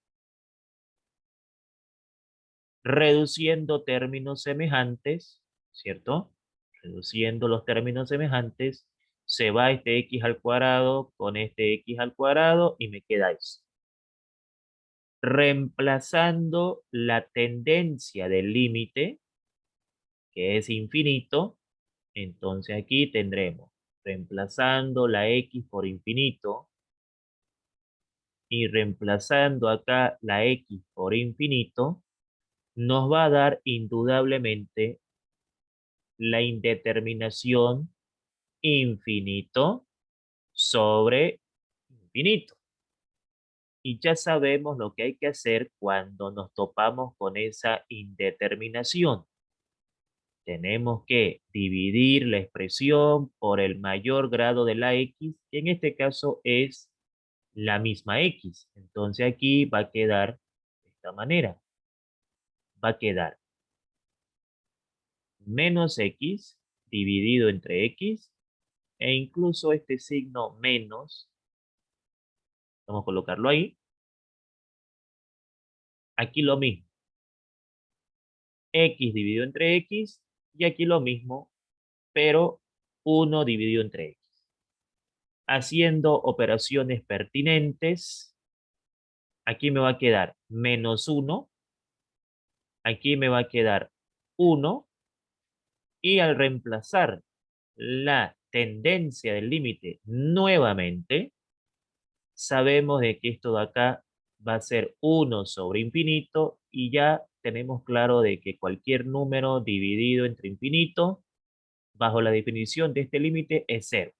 Reduciendo términos semejantes, ¿cierto? Reduciendo los términos semejantes, se va este x al cuadrado con este x al cuadrado y me queda eso. Reemplazando la tendencia del límite, que es infinito, entonces aquí tendremos, reemplazando la x por infinito y reemplazando acá la x por infinito, nos va a dar indudablemente la indeterminación infinito sobre infinito. Y ya sabemos lo que hay que hacer cuando nos topamos con esa indeterminación. Tenemos que dividir la expresión por el mayor grado de la x, que en este caso es la misma x. Entonces aquí va a quedar de esta manera. Va a quedar menos x dividido entre x, e incluso este signo menos, vamos a colocarlo ahí. Aquí lo mismo. X dividido entre x, y aquí lo mismo, pero 1 dividido entre x. Haciendo operaciones pertinentes, aquí me va a quedar menos 1, aquí me va a quedar 1, y al reemplazar la tendencia del límite nuevamente, sabemos de que esto de acá va a ser 1 sobre infinito y ya tenemos claro de que cualquier número dividido entre infinito, bajo la definición de este límite, es 0.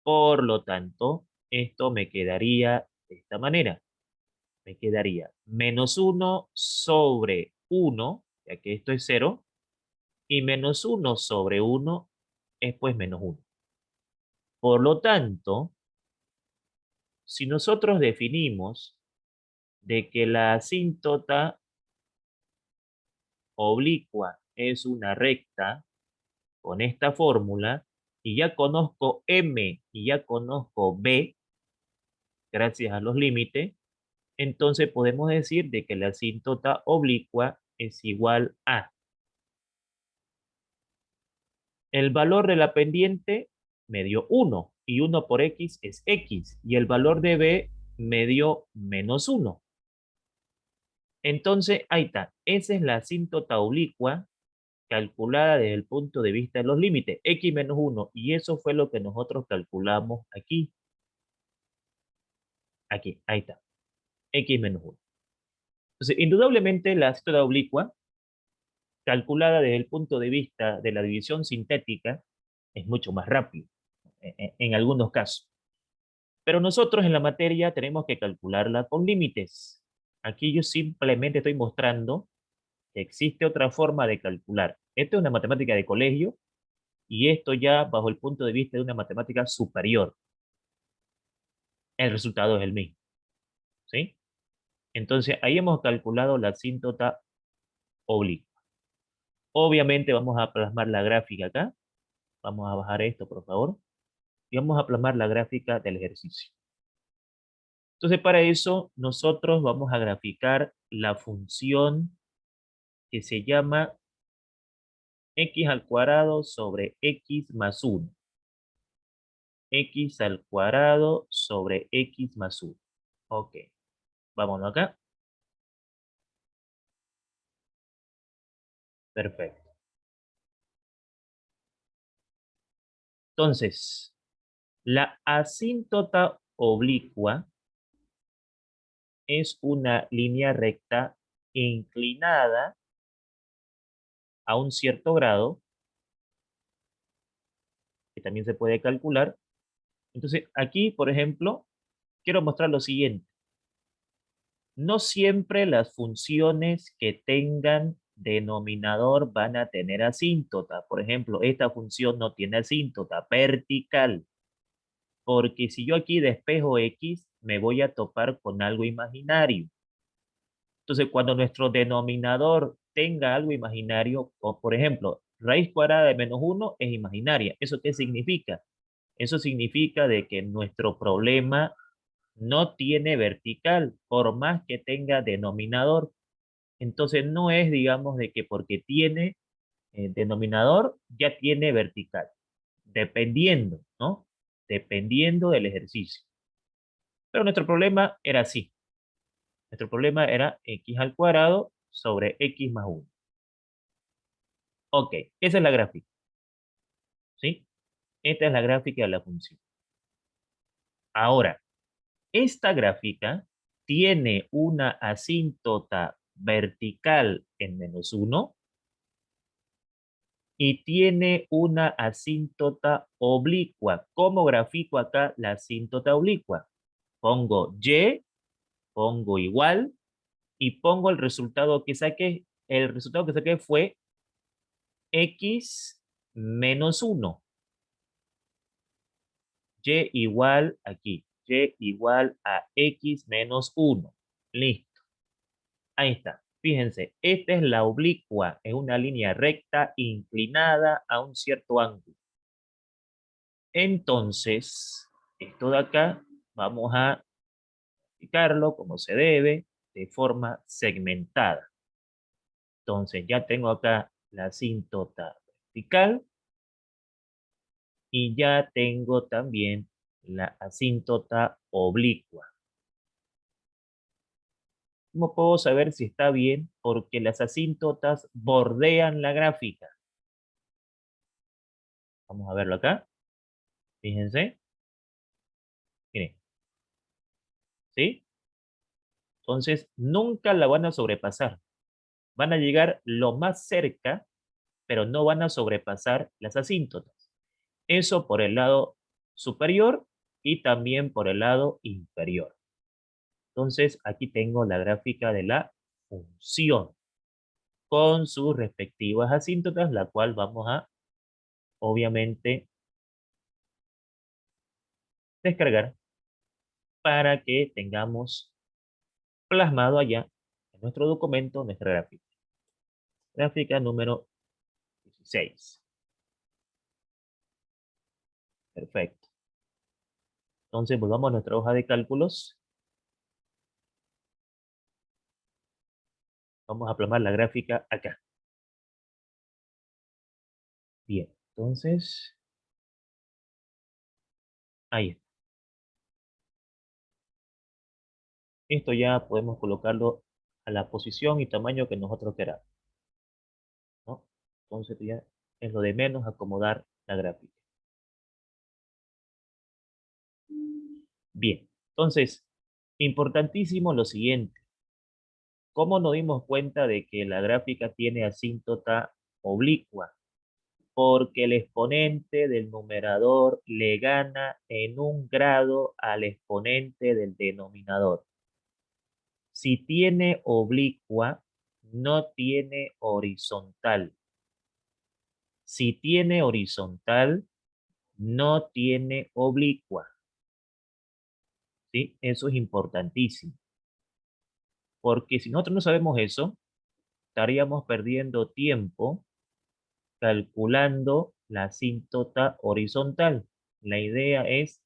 Por lo tanto, esto me quedaría de esta manera. Me quedaría menos 1 sobre 1, ya que esto es 0, y menos 1 sobre 1 es pues menos 1. Por lo tanto, si nosotros definimos de que la asíntota oblicua es una recta con esta fórmula, y ya conozco M y ya conozco B, gracias a los límites, entonces podemos decir de que la asíntota oblicua es igual a el valor de la pendiente me dio 1, y 1 por X es X, y el valor de B me dio menos 1. Entonces, ahí está. Esa es la asíntota oblicua calculada desde el punto de vista de los límites, X menos 1, y eso fue lo que nosotros calculamos aquí. Aquí, ahí está. X menos 1. Entonces, indudablemente la asíntota oblicua, calculada desde el punto de vista de la división sintética, es mucho más rápido, en algunos casos. Pero nosotros en la materia tenemos que calcularla con límites. Aquí yo simplemente estoy mostrando que existe otra forma de calcular. Esto es una matemática de colegio y esto ya bajo el punto de vista de una matemática superior. El resultado es el mismo, ¿sí? Entonces ahí hemos calculado la asíntota oblicua. Obviamente vamos a plasmar la gráfica acá. Vamos a bajar esto, por favor. Y vamos a plasmar la gráfica del ejercicio. Entonces para eso nosotros vamos a graficar la función que se llama x al cuadrado sobre x más 1. X al cuadrado sobre x más 1. Ok, vámonos acá. Perfecto. Entonces, la asíntota oblicua es una línea recta inclinada a un cierto grado, que también se puede calcular. Entonces, aquí, por ejemplo, quiero mostrar lo siguiente. No siempre las funciones que tengan denominador van a tener asíntota. Por ejemplo, esta función no tiene asíntota vertical, porque si yo aquí despejo x, me voy a topar con algo imaginario. Entonces, cuando nuestro denominador tenga algo imaginario, o por ejemplo, raíz cuadrada de menos 1 es imaginaria. ¿Eso qué significa? Eso significa de que nuestro problema no tiene vertical, por más que tenga denominador. Entonces no es, digamos, de que porque tiene denominador ya tiene vertical, dependiendo, ¿no? Dependiendo del ejercicio. Pero nuestro problema era así. Nuestro problema era x al cuadrado sobre x más 1. Ok, esa es la gráfica, ¿sí? Esta es la gráfica de la función. Ahora, esta gráfica tiene una asíntota vertical en menos 1 y tiene una asíntota oblicua. ¿Cómo grafico acá la asíntota oblicua? Pongo y, pongo igual y pongo el resultado que saqué. El resultado que saqué fue x menos 1. Y igual aquí. Y igual a x menos 1. Listo. Ahí está. Fíjense, esta es la oblicua, es una línea recta inclinada a un cierto ángulo. Entonces, esto de acá vamos a aplicarlo como se debe, de forma segmentada. Entonces, ya tengo acá la asíntota vertical y ya tengo también la asíntota oblicua. ¿Cómo puedo saber si está bien? Porque las asíntotas bordean la gráfica. Vamos a verlo acá. Fíjense, miren, ¿sí? Entonces, nunca la van a sobrepasar. Van a llegar lo más cerca, pero no van a sobrepasar las asíntotas. Eso por el lado superior y también por el lado inferior. Entonces, aquí tengo la gráfica de la función con sus respectivas asíntotas, la cual vamos a, obviamente, descargar para que tengamos plasmado allá en nuestro documento nuestra gráfica. Gráfica número 16. Perfecto. Entonces, volvamos a nuestra hoja de cálculos. Vamos a plasmar la gráfica acá. Bien, entonces, ahí está. Esto ya podemos colocarlo a la posición y tamaño que nosotros queramos, ¿no? Entonces, ya es lo de menos acomodar la gráfica. Bien, entonces, importantísimo lo siguiente. ¿Cómo nos dimos cuenta de que la gráfica tiene asíntota oblicua? Porque el exponente del numerador le gana en un grado al exponente del denominador. Si tiene oblicua, no tiene horizontal. Si tiene horizontal, no tiene oblicua. ¿Sí? Eso es importantísimo. Porque si nosotros no sabemos eso, estaríamos perdiendo tiempo calculando la asíntota horizontal. La idea es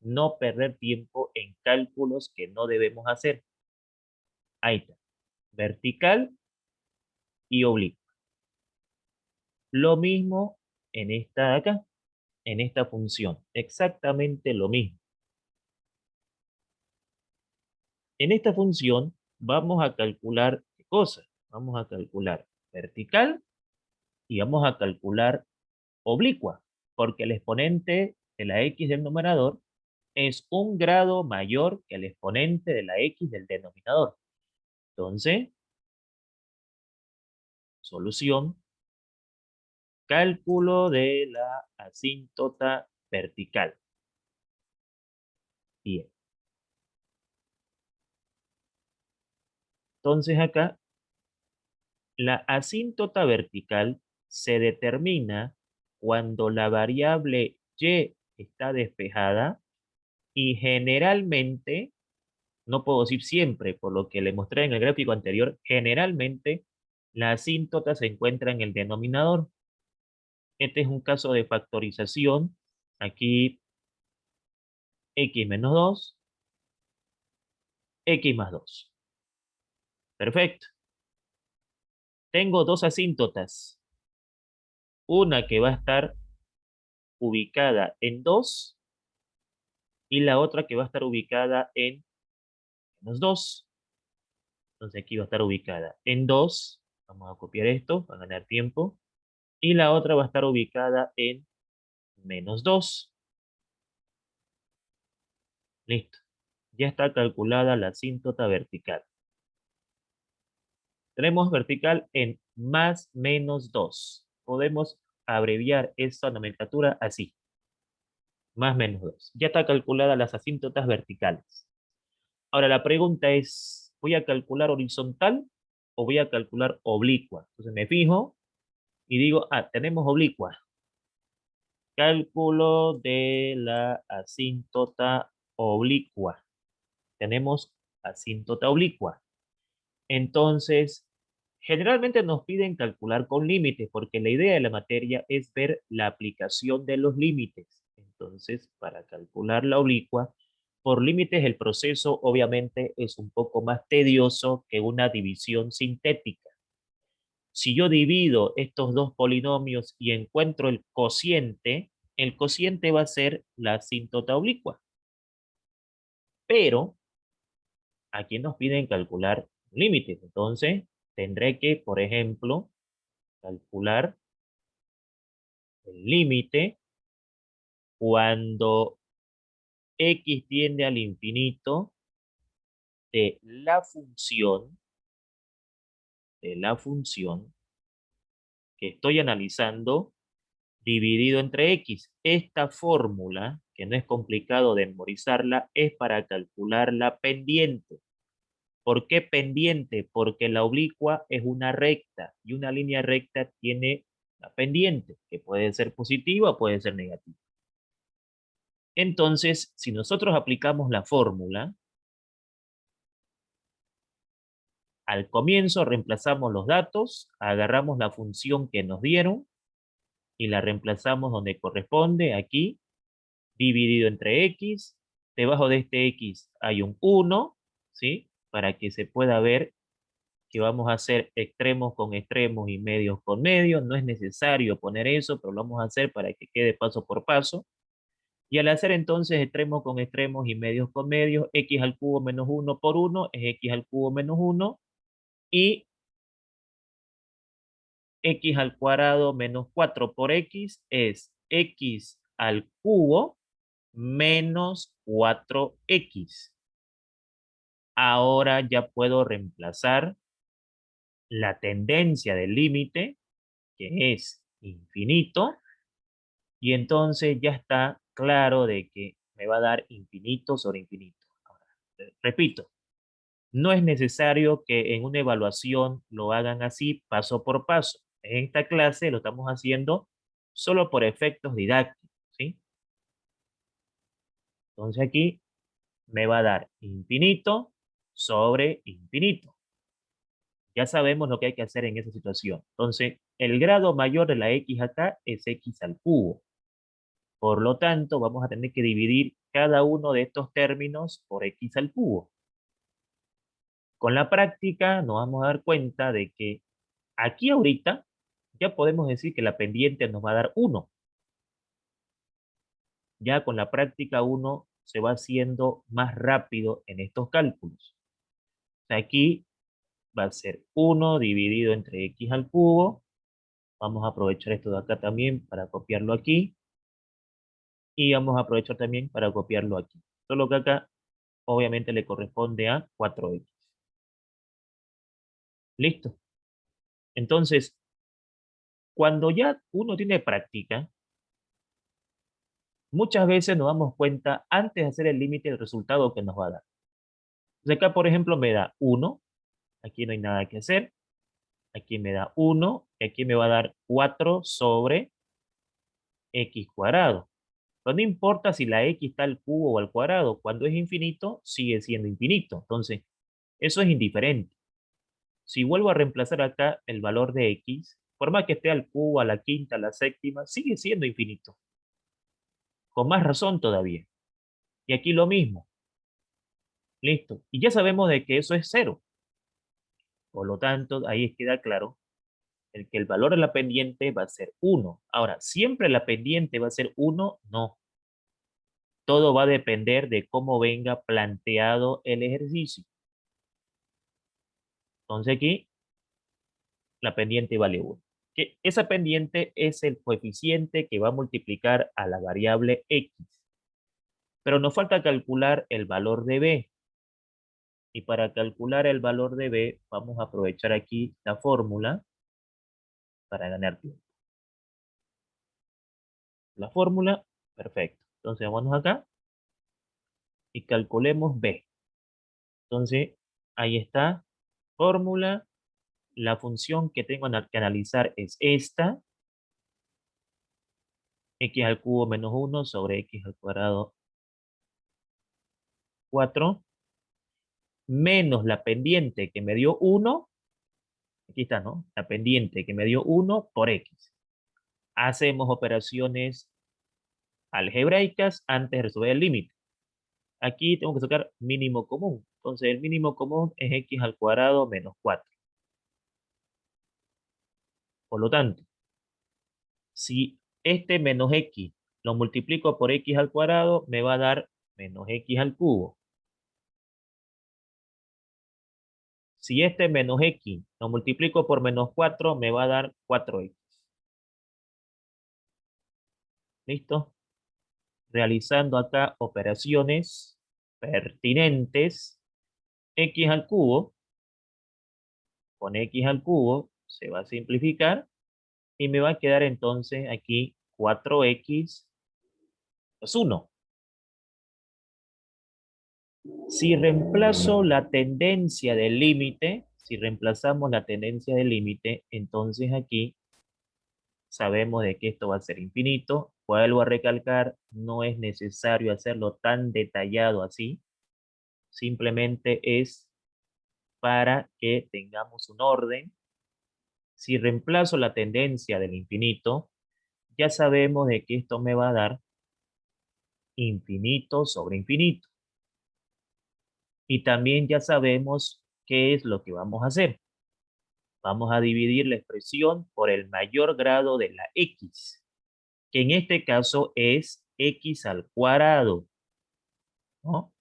no perder tiempo en cálculos que no debemos hacer. Ahí está. Vertical y oblicuo. Lo mismo en esta de acá, en esta función. Exactamente lo mismo. En esta función vamos a calcular ¿qué cosa? Vamos a calcular vertical y vamos a calcular oblicua, porque el exponente de la x del numerador es un grado mayor que el exponente de la x del denominador. Entonces, solución, cálculo de la asíntota vertical. Bien. Entonces acá, la asíntota vertical se determina cuando la variable y está despejada y generalmente, no puedo decir siempre, por lo que le mostré en el gráfico anterior, generalmente la asíntota se encuentra en el denominador. Este es un caso de factorización. Aquí x menos 2, x más 2. Perfecto. Tengo dos asíntotas. Una que va a estar ubicada en 2 y la otra que va a estar ubicada en menos 2. Entonces aquí va a estar ubicada en 2. Vamos a copiar esto para ganar tiempo. Y la otra va a estar ubicada en menos 2. Listo. Ya está calculada la asíntota vertical. Tenemos vertical en más menos 2. Podemos abreviar esta nomenclatura así. Más menos 2. Ya está calculada las asíntotas verticales. Ahora la pregunta es, ¿voy a calcular horizontal o voy a calcular oblicua? Entonces me fijo y digo, tenemos oblicua. Cálculo de la asíntota oblicua. Tenemos asíntota oblicua. Entonces, generalmente nos piden calcular con límites, porque la idea de la materia es ver la aplicación de los límites. Entonces, para calcular la oblicua, por límites el proceso obviamente es un poco más tedioso que una división sintética. Si yo divido estos dos polinomios y encuentro el cociente va a ser la asíntota oblicua. Pero aquí nos piden calcular límites. Entonces, tendré que, por ejemplo, calcular el límite cuando x tiende al infinito de la función que estoy analizando dividido entre x. Esta fórmula, que no es complicado de memorizarla, es para calcular la pendiente. ¿Por qué pendiente? Porque la oblicua es una recta y una línea recta tiene la pendiente, que puede ser positiva o puede ser negativa. Entonces, si nosotros aplicamos la fórmula, al comienzo reemplazamos los datos, agarramos la función que nos dieron y la reemplazamos donde corresponde, aquí, dividido entre x. Debajo de este x hay un 1, ¿sí? Para que se pueda ver que vamos a hacer extremos con extremos y medios con medios. No es necesario poner eso, pero lo vamos a hacer para que quede paso por paso. Y al hacer entonces extremos con extremos y medios con medios, x al cubo menos 1 por 1 es x al cubo menos 1 y x al cuadrado menos 4 por x es x al cubo menos 4x. Ahora ya puedo reemplazar la tendencia del límite, que es infinito, y entonces ya está claro de que me va a dar infinito sobre infinito. Ahora, repito, no es necesario que en una evaluación lo hagan así paso por paso. En esta clase lo estamos haciendo solo por efectos didácticos, ¿sí? Entonces aquí me va a dar infinito sobre infinito. Ya sabemos lo que hay que hacer en esa situación. Entonces, el grado mayor de la x acá es x al cubo. Por lo tanto, vamos a tener que dividir cada uno de estos términos por x al cubo. Con la práctica nos vamos a dar cuenta de que aquí ahorita ya podemos decir que la pendiente nos va a dar 1. Ya con la práctica uno se va haciendo más rápido en estos cálculos. Aquí va a ser 1 dividido entre x al cubo. Vamos a aprovechar esto de acá también para copiarlo aquí. Y vamos a aprovechar también para copiarlo aquí. Solo que acá obviamente le corresponde a 4x. Listo. Entonces, cuando ya uno tiene práctica, muchas veces nos damos cuenta antes de hacer el límite del resultado que nos va a dar. Entonces acá, por ejemplo, me da 1. Aquí no hay nada que hacer. Aquí me da 1. Y aquí me va a dar 4 sobre x cuadrado. Pero no importa si la x está al cubo o al cuadrado. Cuando es infinito, sigue siendo infinito. Entonces, eso es indiferente. Si vuelvo a reemplazar acá el valor de x, por más que esté al cubo, a la quinta, a la séptima, sigue siendo infinito. Con más razón todavía. Y aquí lo mismo. Listo. Y ya sabemos de que eso es cero. Por lo tanto, ahí queda claro el que el valor de la pendiente va a ser 1. Ahora, ¿siempre la pendiente va a ser 1? No. Todo va a depender de cómo venga planteado el ejercicio. Entonces aquí, la pendiente vale 1. Que esa pendiente es el coeficiente que va a multiplicar a la variable x. Pero nos falta calcular el valor de b. Y para calcular el valor de b, vamos a aprovechar aquí la fórmula para ganar tiempo. La fórmula, perfecto. Entonces, vamos acá y calculemos b. Entonces, ahí está, fórmula. La función que tengo que analizar es esta, x al cubo menos 1 sobre x al cuadrado 4, menos la pendiente que me dio 1, aquí está, ¿no? La pendiente que me dio 1 por x. Hacemos operaciones algebraicas antes de resolver el límite. Aquí tengo que sacar mínimo común. Entonces, el mínimo común es x al cuadrado menos 4. Por lo tanto, si este menos x lo multiplico por x al cuadrado, me va a dar menos x al cubo. Si este menos x lo multiplico por menos 4, me va a dar 4x. ¿Listo? realizando acá operaciones pertinentes, x al cubo, con x al cubo se va a simplificar y me va a quedar entonces aquí 4x más 1. Si reemplazo la tendencia del límite, si reemplazamos la tendencia del límite, entonces aquí sabemos de que esto va a ser infinito. Vuelvo a recalcar, no es necesario hacerlo tan detallado así. Simplemente es para que tengamos un orden. Si reemplazo la tendencia del infinito, ya sabemos de que esto me va a dar infinito sobre infinito. Y también ya sabemos qué es lo que vamos a hacer. Vamos a dividir la expresión por el mayor grado de la x, que en este caso es x al cuadrado, ¿no?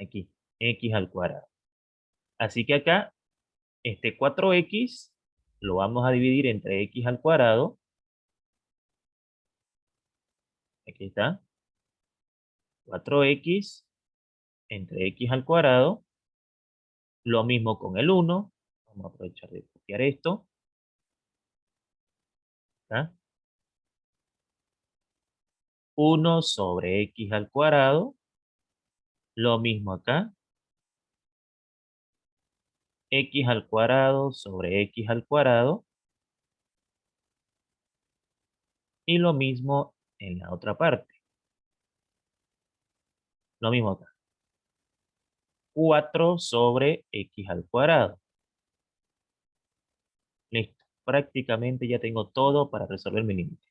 Aquí, x al cuadrado. Así que acá, este 4x lo vamos a dividir entre x al cuadrado. Aquí está. 4x entre x al cuadrado. Lo mismo con el 1. Vamos a aprovechar de copiar esto. ¿Está? 1 sobre x al cuadrado. Lo mismo acá. X al cuadrado sobre x al cuadrado. Y lo mismo en la otra parte. Lo mismo acá. 4 sobre x al cuadrado. Listo. Prácticamente ya tengo todo para resolver mi límite.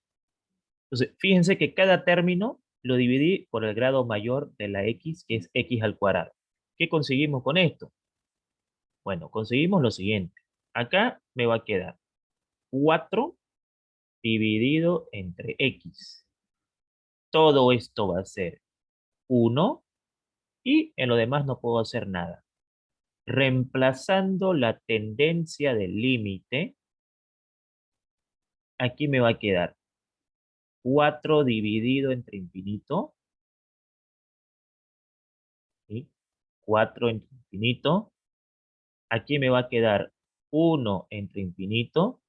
Entonces, fíjense que cada término lo dividí por el grado mayor de la x, que es x al cuadrado. ¿Qué conseguimos con esto? Bueno, conseguimos lo siguiente. Acá me va a quedar 4 dividido entre x. Todo esto va a ser 1 y en lo demás no puedo hacer nada. Reemplazando la tendencia del límite, aquí me va a quedar 4 dividido entre infinito. ¿Sí? 4 entre infinito. Aquí me va a quedar 1 entre infinito.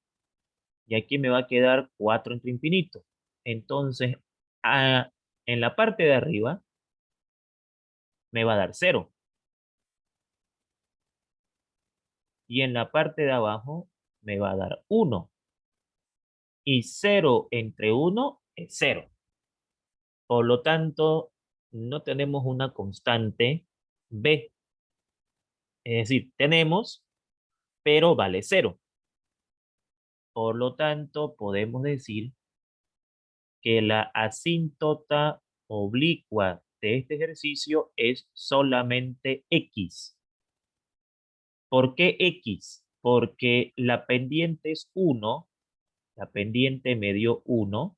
Y aquí me va a quedar 4 entre infinito. Entonces, en la parte de arriba me va a dar 0. Y en la parte de abajo me va a dar 1. Y 0 entre 1 es 0. Por lo tanto, no tenemos una constante b. Es decir, tenemos, pero vale 0. Por lo tanto, podemos decir que la asíntota oblicua de este ejercicio es solamente x. ¿Por qué x? Porque la pendiente es 1, la pendiente me dio 1,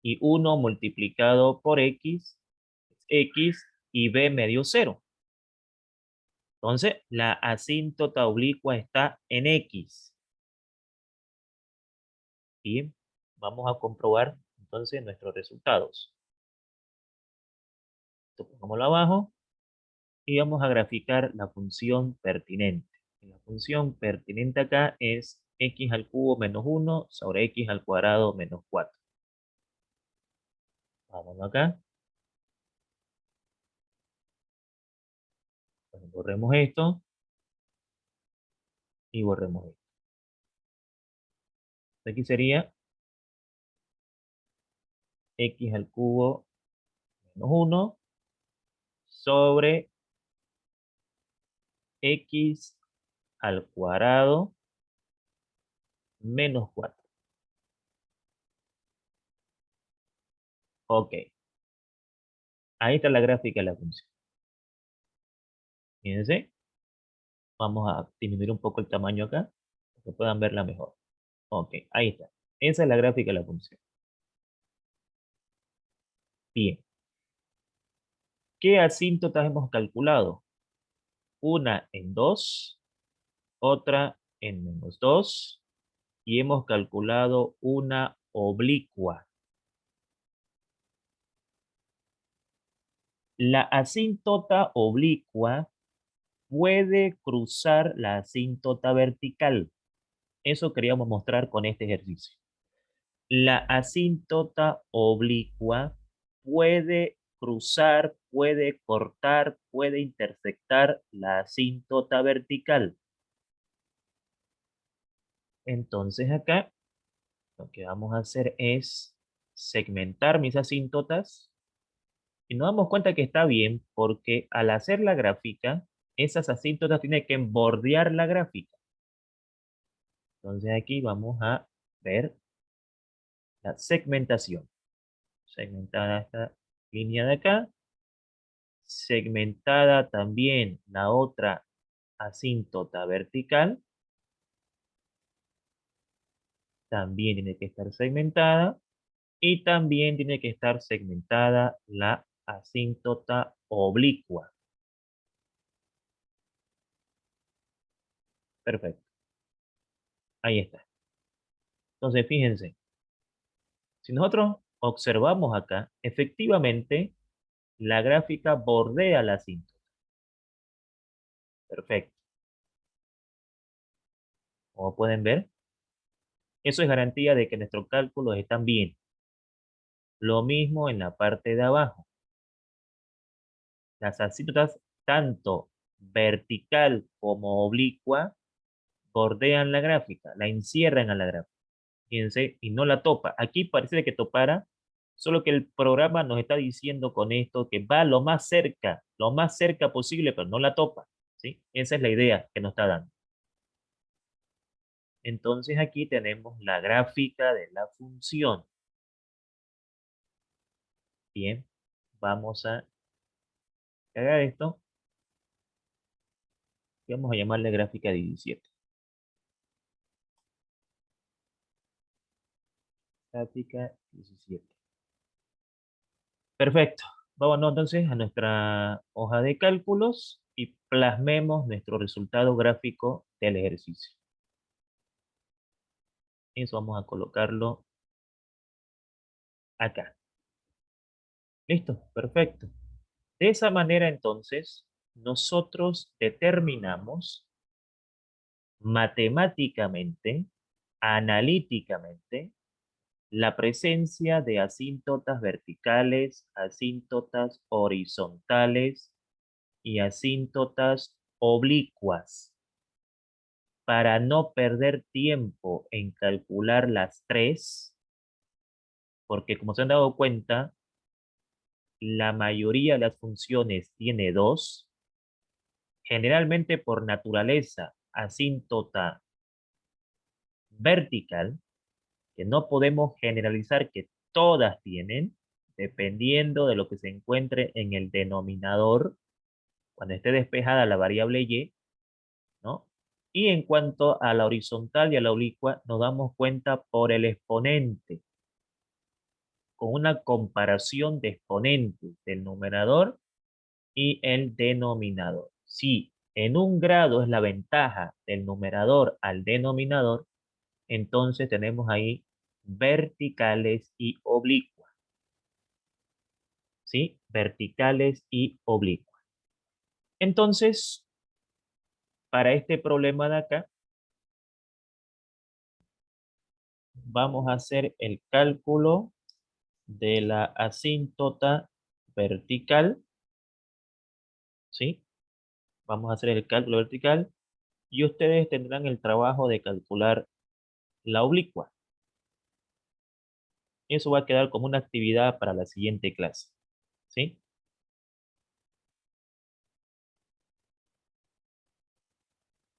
y 1 multiplicado por x es x, y b me dio 0. Entonces, la asíntota oblicua está en x. Y vamos a comprobar entonces nuestros resultados. Esto pongámoslo abajo y vamos a graficar la función pertinente. La función pertinente acá es x al cubo menos 1 sobre x al cuadrado menos 4. Vamos acá. Bueno, borremos esto y borremos esto. Aquí sería x al cubo menos 1 sobre x al cuadrado menos 4. Ok. Ahí está la gráfica de la función. Fíjense. Vamos a disminuir un poco el tamaño acá, para que puedan verla mejor. Ok, ahí está. Esa es la gráfica de la función. Bien. ¿Qué asíntotas hemos calculado? Una en 2, otra en menos 2, y hemos calculado una oblicua. La asíntota oblicua puede cruzar la asíntota vertical. Eso queríamos mostrar con este ejercicio. La asíntota oblicua puede cruzar, puede cortar, puede intersectar la asíntota vertical. Entonces acá lo que vamos a hacer es segmentar mis asíntotas y nos damos cuenta que está bien porque al hacer la gráfica, esas asíntotas tienen que bordear la gráfica. Entonces aquí vamos a ver la segmentación. Segmentada esta línea de acá. Segmentada también la otra asíntota vertical. También tiene que estar segmentada. Y también tiene que estar segmentada la asíntota oblicua. Perfecto. Ahí está. Entonces, fíjense. Si nosotros observamos acá, efectivamente, la gráfica bordea la asíntota. Perfecto. Como pueden ver, eso es garantía de que nuestros cálculos están bien. Lo mismo en la parte de abajo. Las asíntotas, tanto vertical como oblicua, bordean la gráfica, la encierran a la gráfica. Fíjense, y no la topa. Aquí parece que topara, solo que el programa nos está diciendo con esto que va lo más cerca posible, pero no la topa. ¿Sí? Esa es la idea que nos está dando. Entonces aquí tenemos la gráfica de la función. Bien, vamos a cargar esto y vamos a llamarle gráfica 17. Gráfica 17. Perfecto. Vámonos entonces a nuestra hoja de cálculos y plasmemos nuestro resultado gráfico del ejercicio. Eso vamos a colocarlo acá. Listo, perfecto. De esa manera entonces, nosotros determinamos matemáticamente, analíticamente, la presencia de asíntotas verticales, asíntotas horizontales y asíntotas oblicuas. Para no perder tiempo en calcular las tres, porque como se han dado cuenta, la mayoría de las funciones tiene dos, generalmente por naturaleza asíntota vertical, que no podemos generalizar que todas tienen, dependiendo de lo que se encuentre en el denominador, cuando esté despejada la variable y, ¿no? Y en cuanto a la horizontal y a la oblicua, nos damos cuenta por el exponente, con una comparación de exponentes del numerador y el denominador. Si en un grado es la ventaja del numerador al denominador, entonces tenemos ahí verticales y oblicuas. ¿Sí? Verticales y oblicuas. Entonces, para este problema de acá, vamos a hacer el cálculo de la asíntota vertical. ¿Sí? Vamos a hacer el cálculo vertical y ustedes tendrán el trabajo de calcular la oblicua. Eso va a quedar como una actividad para la siguiente clase. ¿Sí?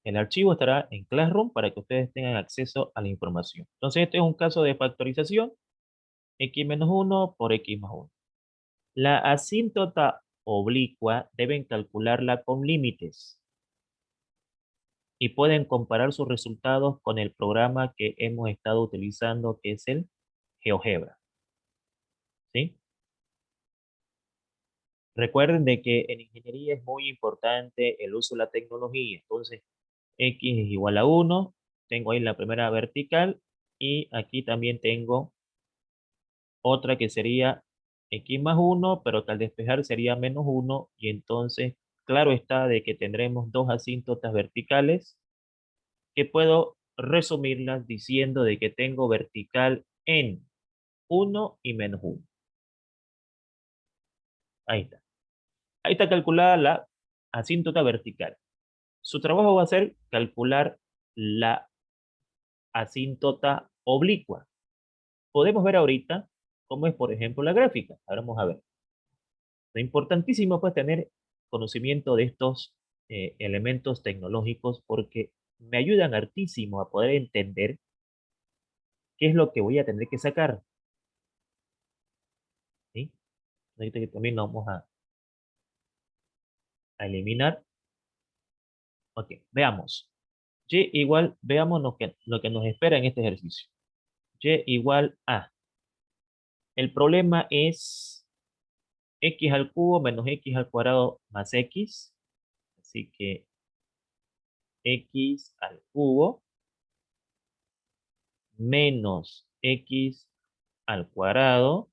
El archivo estará en Classroom para que ustedes tengan acceso a la información. Entonces, este es un caso de factorización. X-1 por X+1. La asíntota oblicua deben calcularla con límites y pueden comparar sus resultados con el programa que hemos estado utilizando, que es el GeoGebra. ¿Sí? Recuerden de que en ingeniería es muy importante el uso de la tecnología. Entonces, X es igual a 1. Tengo ahí la primera vertical y aquí también tengo otra que sería X más 1, pero que al despejar sería menos 1, y entonces, claro está de que tendremos dos asíntotas verticales, que puedo resumirlas diciendo de que tengo vertical en 1 y menos 1. Ahí está. Ahí está calculada la asíntota vertical. Su trabajo va a ser calcular la asíntota oblicua. Podemos ver ahorita cómo es, por ejemplo, la gráfica. Ahora vamos a ver. Lo importantísimo pues tener conocimiento de estos elementos tecnológicos porque me ayudan hartísimo a poder entender qué es lo que voy a tener que sacar. ¿Sí? Ahorita que también lo vamos a eliminar. Ok, veamos. Y igual, veamos lo que nos espera en este ejercicio. Y igual a. El problema es x al cubo menos x al cuadrado más x. Así que x al cubo menos x al cuadrado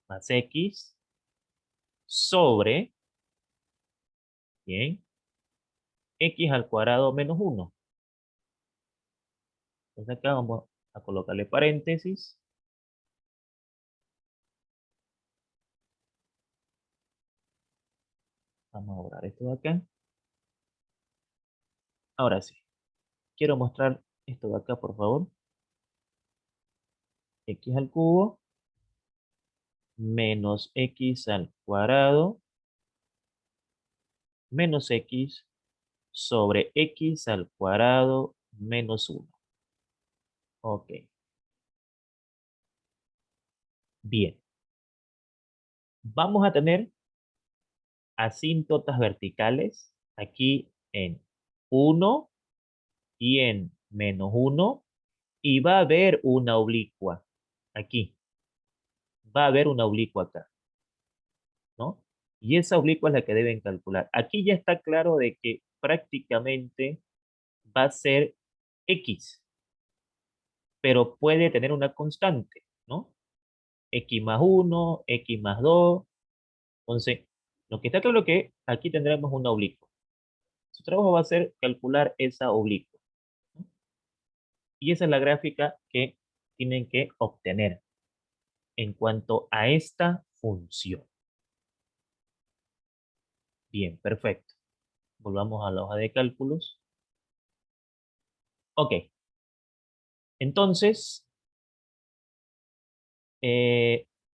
más x sobre, bien, x al cuadrado menos 1. Entonces acá vamos a colocarle paréntesis. Vamos a borrar esto de acá. Ahora sí, quiero mostrar esto de acá, por favor. X al cubo menos x al cuadrado menos x sobre x al cuadrado menos 1. Ok, bien. Vamos a tener asíntotas verticales aquí en 1 y en menos 1, y va a haber una oblicua aquí. Va a haber una oblicua acá, ¿no? Y esa oblicua es la que deben calcular. Aquí ya está claro de que prácticamente va a ser x, pero puede tener una constante, ¿no? X más 1, x más 2. Entonces, lo que está claro es que aquí tendremos una oblicua. Su trabajo va a ser calcular esa oblicua, ¿no? Y esa es la gráfica que tienen que obtener en cuanto a esta función. Bien, perfecto. Volvamos a la hoja de cálculos. Ok. Entonces,